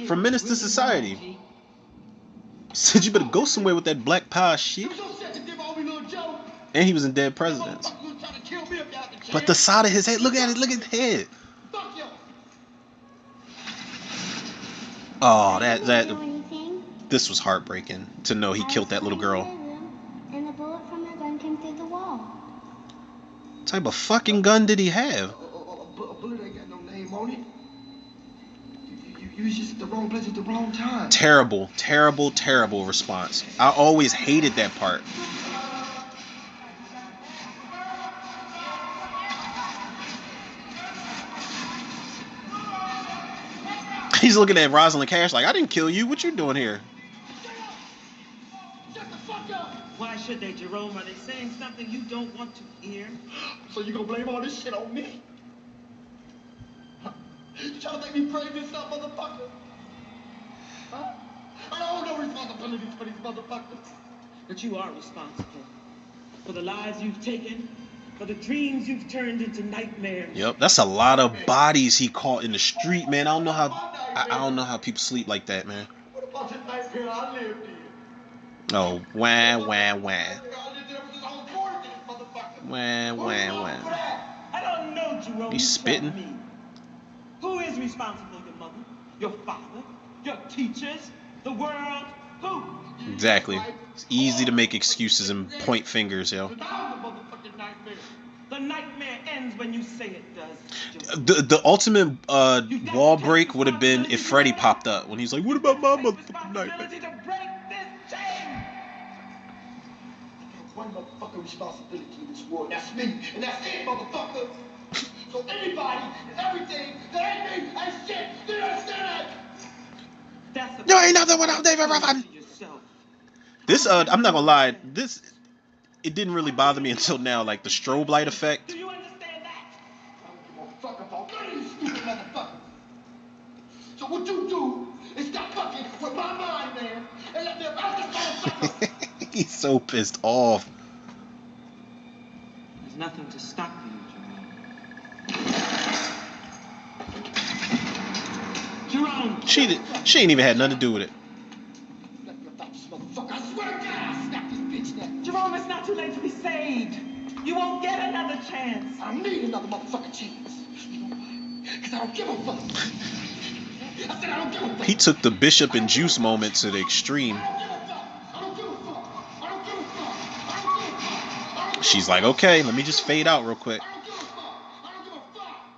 from Menace to Society. Said you better go somewhere with that black power shit. And he was in Dead Presidents. But the side of his head, look at it, look at the head. Oh, this was heartbreaking to know he killed that little girl. And the bullet from the gun came through the wall. What type of fucking gun did he have? A bullet ain't got no name on it. You was just at the wrong place at the wrong time. Terrible, terrible, terrible response. I always hated that part. He's looking at Rosalind Cash like, I didn't kill you. What you doing here? Shut the fuck up! Why should they, Jerome? Are they saying something you don't want to hear? So you gonna blame all this shit on me? You trying to make me brave this up, motherfucker? Huh? I don't hold no responsibilities for these motherfuckers. But you are responsible for the lives you've taken, for the dreams you've turned into nightmares. Yep, that's a lot of bodies he caught in the street, man. I don't know how people sleep like that, man. What about the nightmare I lived in? Oh, wah, wah, wah. Wah, wah, wah. I don't know, Jerome. He's spitting. Who is responsible? Your mother? Your father? Your teachers? The world? Who? Exactly. It's easy to make excuses and point fingers, yo. The nightmare ends when you say it does. The ultimate wall break would have been if Freddy popped up when he's like, "What about my motherfucking nightmare?" one motherfucking responsibility in this war, and that's me, and that's it, motherfucker. So anybody and everything that ain't me ain't shit. Do you understand that? You ain't nothing without David Ruffin. This I'm not gonna lie, this it didn't really bother me until now, like the strobe light effect. Do you understand that? I don't give a fuck about none of you stupid motherfuckers. So what you do is stop fucking with my mind, man, and let them other motherfuckers. He's so pissed off. There's nothing to stop you, Jerome. She ain't even had nothing to do with it. I swear to God, I'll snap this bitch neck. Jerome, it's not too late to be saved. You won't get another chance. I need another motherfucking chance. You know why? Because I don't give a fuck. I said I don't give a fuck. He took the Bishop and Juice moment to the extreme. She's like, okay, let me just fade out real quick. I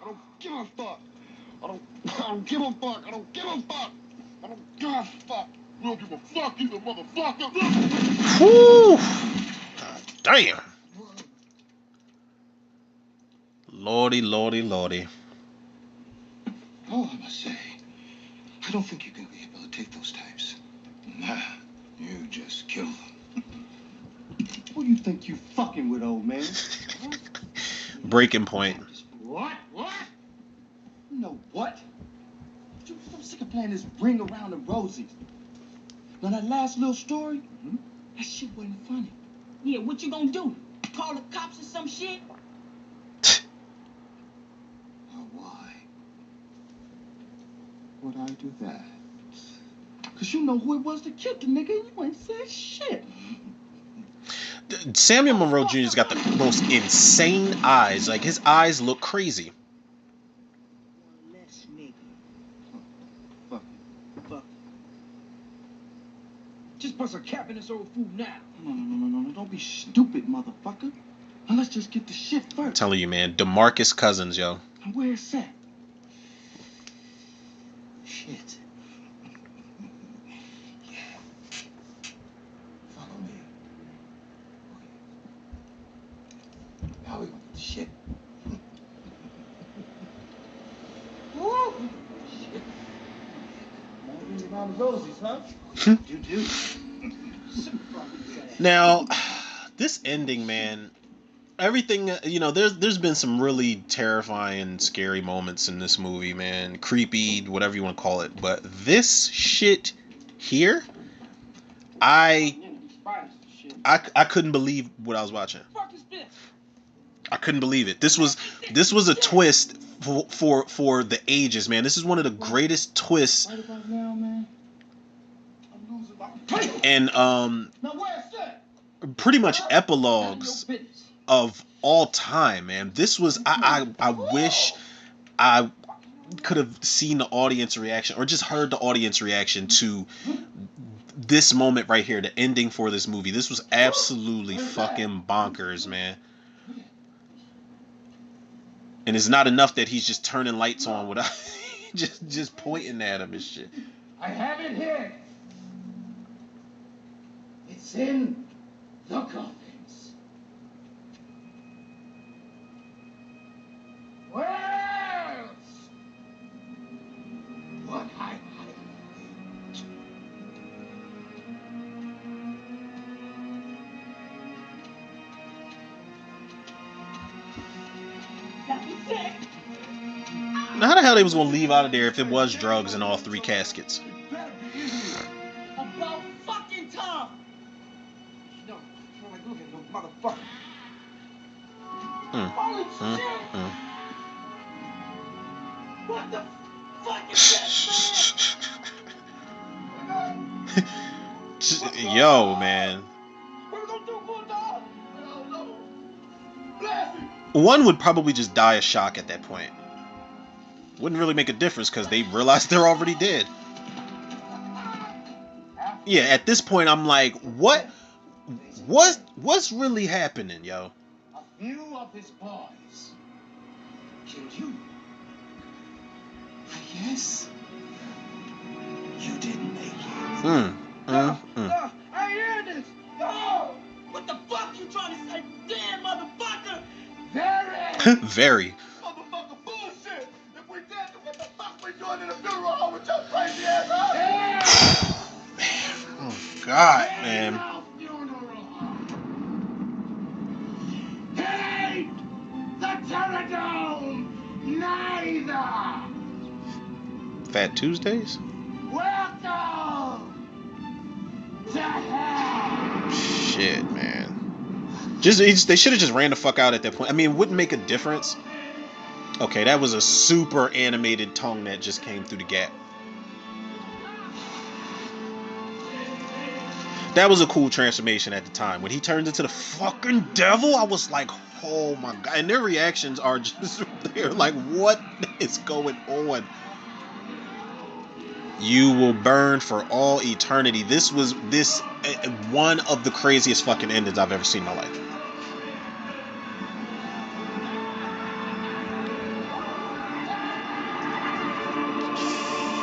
don't give a fuck. I don't give a fuck. I don't give a fuck. I don't give a fuck. We don't give a fuck either, motherfucker. Whew. Damn. Lordy, lordy, lordy. All I must say, I don't think you can rehabilitate those types. Nah, you just kill them. Who do you think you fucking with, old man? Huh? Breaking point. What? What? You know what? I'm sick of playing this ring around the rosies. Now that last little story, that shit wasn't funny. Yeah, what you gonna do? Call the cops or some shit? Why would I do that? Because you know who it was that killed the nigga and you ain't said shit. Samuel Monroe Jr.'s got the most insane eyes. Like, his eyes look crazy. Less nigga. Fuck. Just bust a cap in this old fool now. No. Don't be stupid, motherfucker. Now let's just get the shit first. I'm telling you, man. DeMarcus Cousins, yo. And where's that? Shit. Yeah. Follow me. Now we want the shit. Woo! Shit. Ring around the rosies, huh? You do. Now, this ending, man. Everything, you know, there's been some really terrifying, scary moments in this movie, man. Creepy, whatever you want to call it. But this shit here, I couldn't believe what I was watching. I couldn't believe it. This was a twist for the ages, man. This is one of the greatest twists. Right about now, man. I'm losing my... And Now where's that? pretty much epilogues of all time, man. This was I wish I could have seen the audience reaction or just heard the audience reaction to this moment right here, the ending for this movie. This was absolutely fucking bonkers, man. And it's not enough that he's just turning lights on without just pointing at him and shit. I have it here. It's in the coffins. Where else? What I Now, how the hell they was gonna leave out of there if it was drugs in all three caskets? About fucking time! No, like, look at no motherfucker. Holy shit! What the fuck is that, man? Yo, man. What we gonna do, Bulldog? I don't know. Blast him! One would probably just die of shock at that point. Wouldn't really make a difference because they realize they're already dead. Yeah, at this point I'm like, what's really happening, yo? A few of his boys killed you. I guess you didn't make it. I ain't hearing this! No! What the fuck you trying Very. Motherfucker bullshit. If we dead, then what the fuck we doing in the funeral home with your crazy ass, huh? Oh God, man. It ain't the Pterodome, neither. Fat Tuesdays? Welcome to hell. Shit, man. They should have just ran the fuck out at that point. I mean, it wouldn't make a difference. Okay, that was a super animated tongue that just came through the gap. That was a cool transformation at the time. When he turned into the fucking devil, I was like, oh my God. And their reactions are just, they're like, what is going on? You will burn for all eternity. This was one of the craziest fucking endings I've ever seen in my life.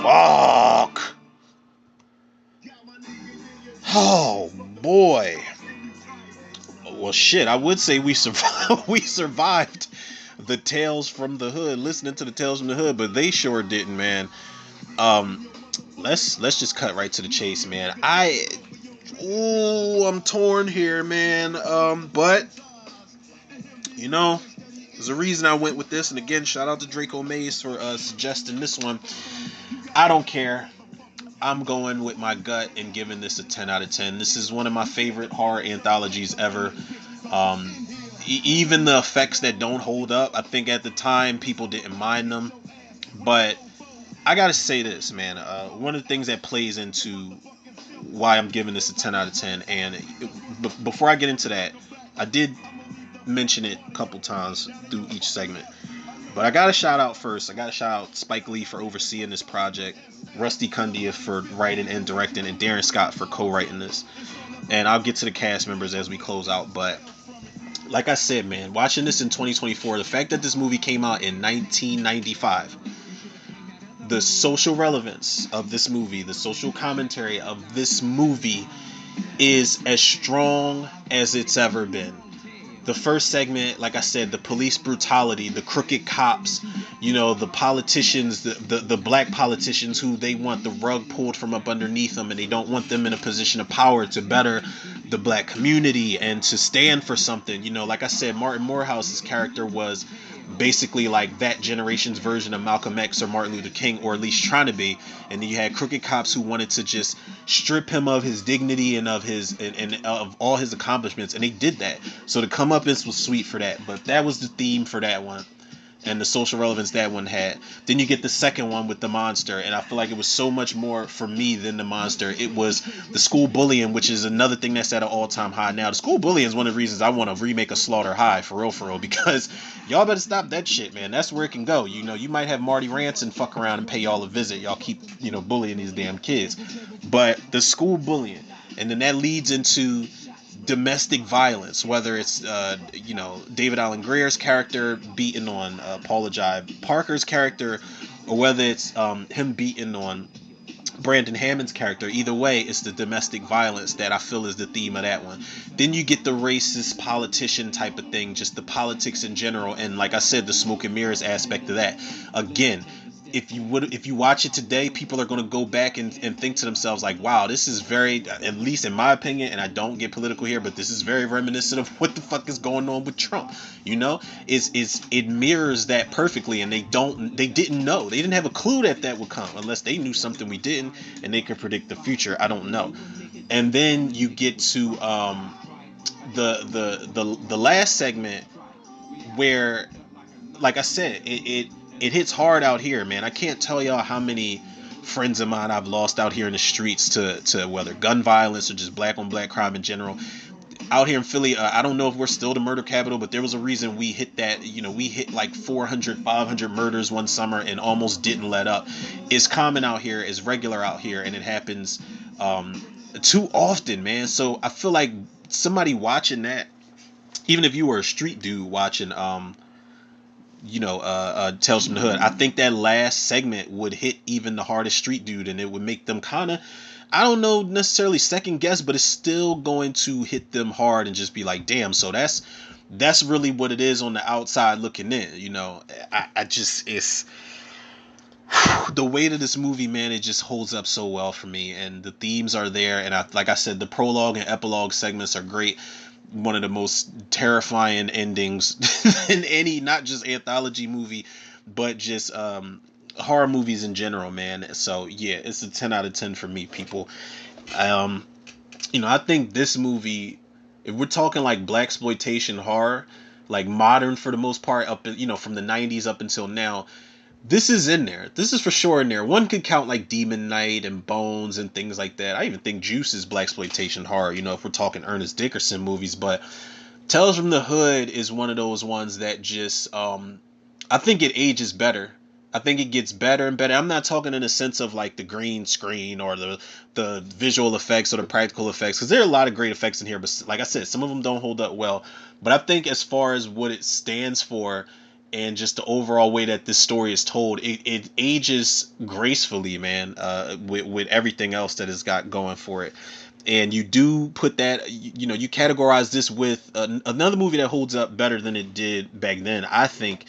Fuck. Oh boy. Well, shit. I would say we survived. We survived the Tales from the Hood, listening to the Tales from the Hood, but they sure didn't, man. Let's just cut right to the chase, man. I'm torn here, man. But you know, there's a reason I went with this, and again, shout out to Draco Mays for suggesting this one. I don't care. I'm going with my gut and giving this a 10 out of 10. This is one of my favorite horror anthologies ever. Even the effects that don't hold up, I think at the time people didn't mind them. But I gotta say this, man. One of the things that plays into why I'm giving this a 10 out of 10, and before I get into that, I did mention it a couple times through each segment. But I gotta shout out first. I gotta shout out Spike Lee for overseeing this project, Rusty Cundia for writing and directing, and Darren Scott for co-writing this. And I'll get to the cast members as we close out. But like I said, man, watching this in 2024, the fact that this movie came out in 1995, the social relevance of this movie, the social commentary of this movie is as strong as it's ever been. The first segment, like I said, the police brutality, the crooked cops, you know, the politicians, the black politicians who they want the rug pulled from up underneath them, and they don't want them in a position of power to better the black community and to stand for something. You know, like I said, Martin Morehouse's character was basically like that generation's version of Malcolm X or Martin Luther King, or at least trying to be. And then you had crooked cops who wanted to just strip him of his dignity and of his and of all his accomplishments, and they did that. So the comeuppance was sweet for that, but that was the theme for that one. And the social relevance that one had. Then you get the second one with the monster, and I feel like it was so much more for me than the monster. It was the school bullying, which is another thing that's at an all-time high now. The school bullying is one of the reasons I want to remake a Slaughter High, for real, because y'all better stop that shit, man. That's where it can go. You know, you might have Marty Ranson fuck around and pay y'all a visit. Y'all keep, you know, bullying these damn kids. But the school bullying, and then that leads into domestic violence, whether it's you know, David Alan Grier's character beating on Paula Jai Parker's character, or whether it's him beating on Brandon Hammond's character. Either way, it's the domestic violence that I feel is the theme of that one. Then you get the racist politician type of thing, just the politics in general, and like I said, the smoke and mirrors aspect of that. Again, if you watch it today, people are going to go back and think to themselves like, wow, this is very, at least in my opinion, and I don't get political here, but this is very reminiscent of what the fuck is going on with Trump. You know, it mirrors that perfectly, and they didn't know, they didn't have a clue that would come, unless they knew something we didn't, and they could predict the future. I don't know. And then you get to the last segment where, like I said, it hits hard out here, man. I can't tell y'all how many friends of mine I've lost out here in the streets to whether gun violence or just black on black crime in general. Out here in Philly, I don't know if we're still the murder capital, but there was a reason we hit that. You know, we hit like 400, 500 murders one summer and almost didn't let up. It's common out here, it's regular out here, and it happens too often, man. So I feel like somebody watching that, even if you were a street dude watching Tales from the Hood, I think that last segment would hit even the hardest street dude, and it would make them kind of, I don't know, necessarily second guess, but it's still going to hit them hard and just be like, damn. So that's that's really what it is on the outside looking in. You know, I just it's the weight of this movie, man. It just holds up so well for me, and the themes are there. And like I said, the prologue and epilogue segments are great. One of the most terrifying endings in any, not just anthology movie, but just horror movies in general, man. So yeah, it's a 10 out of 10 for me, people. Um, I think this movie, if we're talking like blaxploitation horror, like modern for the most part, up from the 90s up until now, this is in there. This is for sure in there. One could count like Demon Knight and Bones and things like that. I even think Juice is blaxploitation horror, if we're talking Ernest Dickerson movies. But Tales from the Hood is one of those ones that just I think it ages better. I think it gets better and better. I'm not talking in the sense of like the green screen or the visual effects or the practical effects, because there are a lot of great effects in here, but like I said, some of them don't hold up well. But I think as far as what it stands for and just the overall way that this story is told, it ages gracefully, man, with everything else that it's got going for it. And you do put that, you categorize this with another movie that holds up better than it did back then, I think,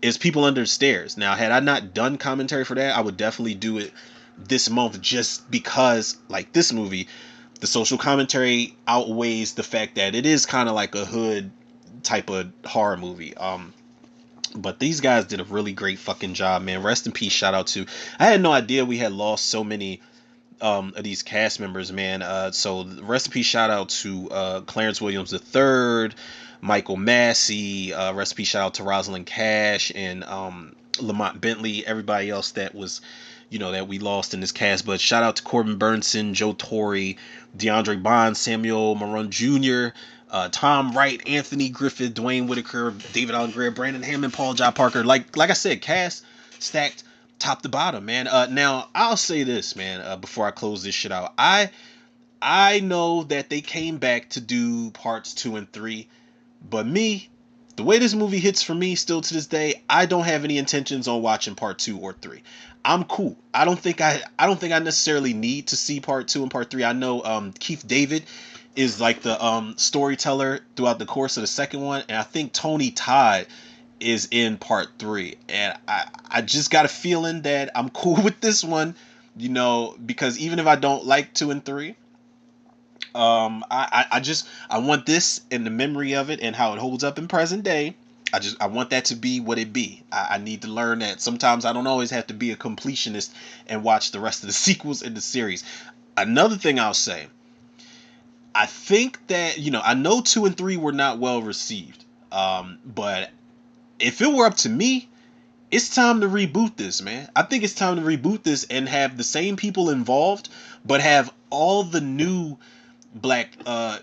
is People Under the Stairs. Now, had I not done commentary for that, I would definitely do it this month, just because, like this movie, the social commentary outweighs the fact that it is kind of like a hood type of horror movie. But these guys did a really great fucking job, man. Rest in peace. Shout out to. I had no idea we had lost so many of these cast members, man. So rest in peace. Shout out to Clarence Williams III, Michael Massey. Rest in peace. Shout out to Rosalind Cash and Lamont Bentley. Everybody else that was, that we lost in this cast. But shout out to Corbin Burnson, Joe Torre, DeAndre Bond, Samuel Marone Jr., Tom Wright, Anthony Griffith, Dwayne Whitaker, David Allen Greer, Brandon Hammond, Paul J. Parker. Like I said, cast stacked top to bottom, man. Now I'll say this, man. Before I close this shit out, I know that they came back to do parts 2 and 3, but me, the way this movie hits for me still to this day, I don't have any intentions on watching part 2 or 3. I'm cool. I don't think I necessarily need to see part 2 and part 3. I know Keith David is like the storyteller throughout the course of the second one, and I think Tony Todd is in part 3, and I just got a feeling that I'm cool with this one, because even if I don't like 2 and 3, I want this in the memory of it and how it holds up in present day. I want that to be what it be. I need to learn that sometimes I don't always have to be a completionist and watch the rest of the sequels in the series. Another thing I'll say, I think that, I know 2 and 3 were not well received, but if it were up to me, it's time to reboot this, man. I think it's time to reboot this and have the same people involved, but have all the new black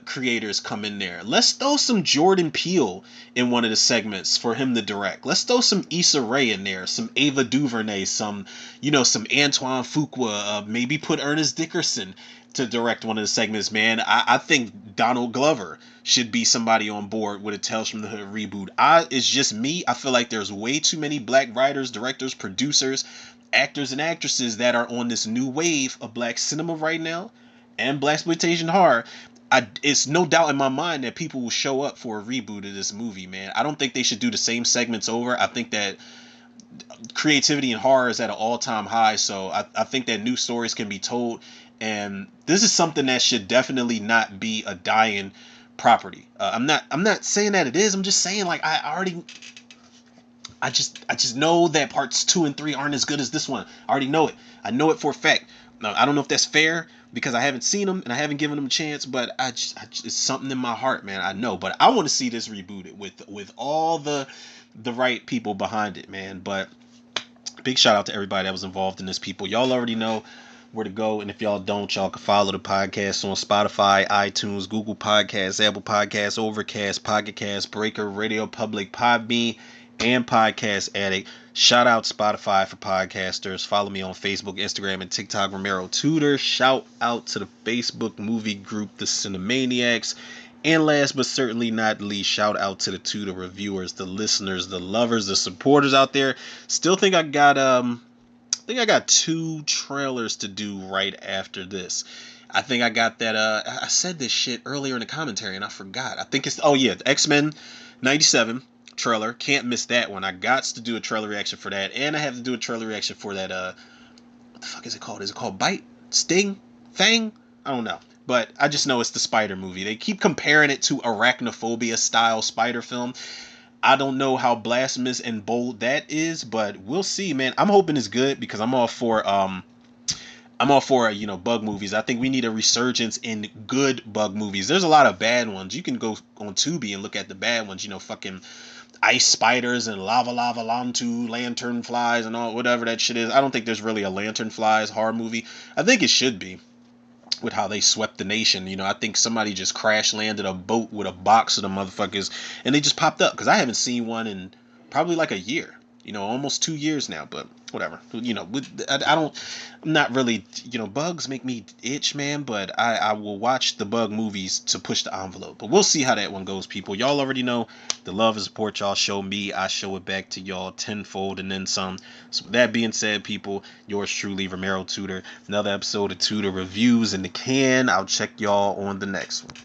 creators come in there. Let's throw some Jordan Peele in one of the segments for him to direct. Let's throw some Issa Rae in there, some Ava DuVernay, some Antoine Fuqua, maybe put Ernest Dickerson to direct one of the segments, man. I think Donald Glover should be somebody on board with a Tales from the Hood reboot. It's just me. I feel like there's way too many black writers, directors, producers, actors, and actresses that are on this new wave of black cinema right now and blaxploitation horror. It's no doubt in my mind that people will show up for a reboot of this movie, man. I don't think they should do the same segments over. I think that creativity in horror is at an all-time high, so I think that new stories can be told, and this is something that should definitely not be a dying property. I'm not saying that it is. I'm just saying, like, I just know that parts 2 and 3 aren't as good as this one. I already know it. I know it for a fact. Now, I don't know if that's fair because I haven't seen them and I haven't given them a chance, but I just it's something in my heart, man. I know, but I want to see this rebooted with all the right people behind it, man. But big shout out to everybody that was involved in this, people. Y'all already know where to go, and if y'all don't, y'all can follow the podcast on Spotify, iTunes, Google Podcasts, Apple Podcasts, Overcast, Pocket Cast, Breaker, Radio Public, Podbean, and Podcast Addict. Shout out Spotify for podcasters. Follow me on Facebook, Instagram, and TikTok, Romero Tudor. Shout out to the Facebook movie group, The Cinemaniacs. And last but certainly not least, shout out to the Tudor reviewers, the listeners, the lovers, the supporters out there. Still think I got 2 trailers to do right after this. I think I got that. I said this shit earlier in the commentary and I forgot. I think it's the X-Men '97 trailer. Can't miss that one. I got to do a trailer reaction for that, and I have to do a trailer reaction for that. What the fuck is it called? Is it called Bite? Sting? Fang? I don't know. But I just know it's the spider movie. They keep comparing it to arachnophobia style spider film. I don't know how blasphemous and bold that is, but we'll see, man. I'm hoping it's good because I'm all for bug movies. I think we need a resurgence in good bug movies. There's a lot of bad ones. You can go on Tubi and look at the bad ones. Fucking ice spiders and lava lantu lantern flies and all whatever that shit is. I don't think there's really a lantern flies horror movie. I think it should be with how they swept the nation. I think somebody just crash landed a boat with a box of the motherfuckers and they just popped up because I haven't seen one in probably like a year. Almost 2 years now, but whatever. I don't, I'm not really, bugs make me itch, man, but I will watch the bug movies to push the envelope. But we'll see how that one goes, people. Y'all already know the love and support y'all show me. I show it back to y'all tenfold and then some. So with that being said, people, yours truly, Romero Tutor. Another episode of Tutor Reviews in the can. I'll check y'all on the next one.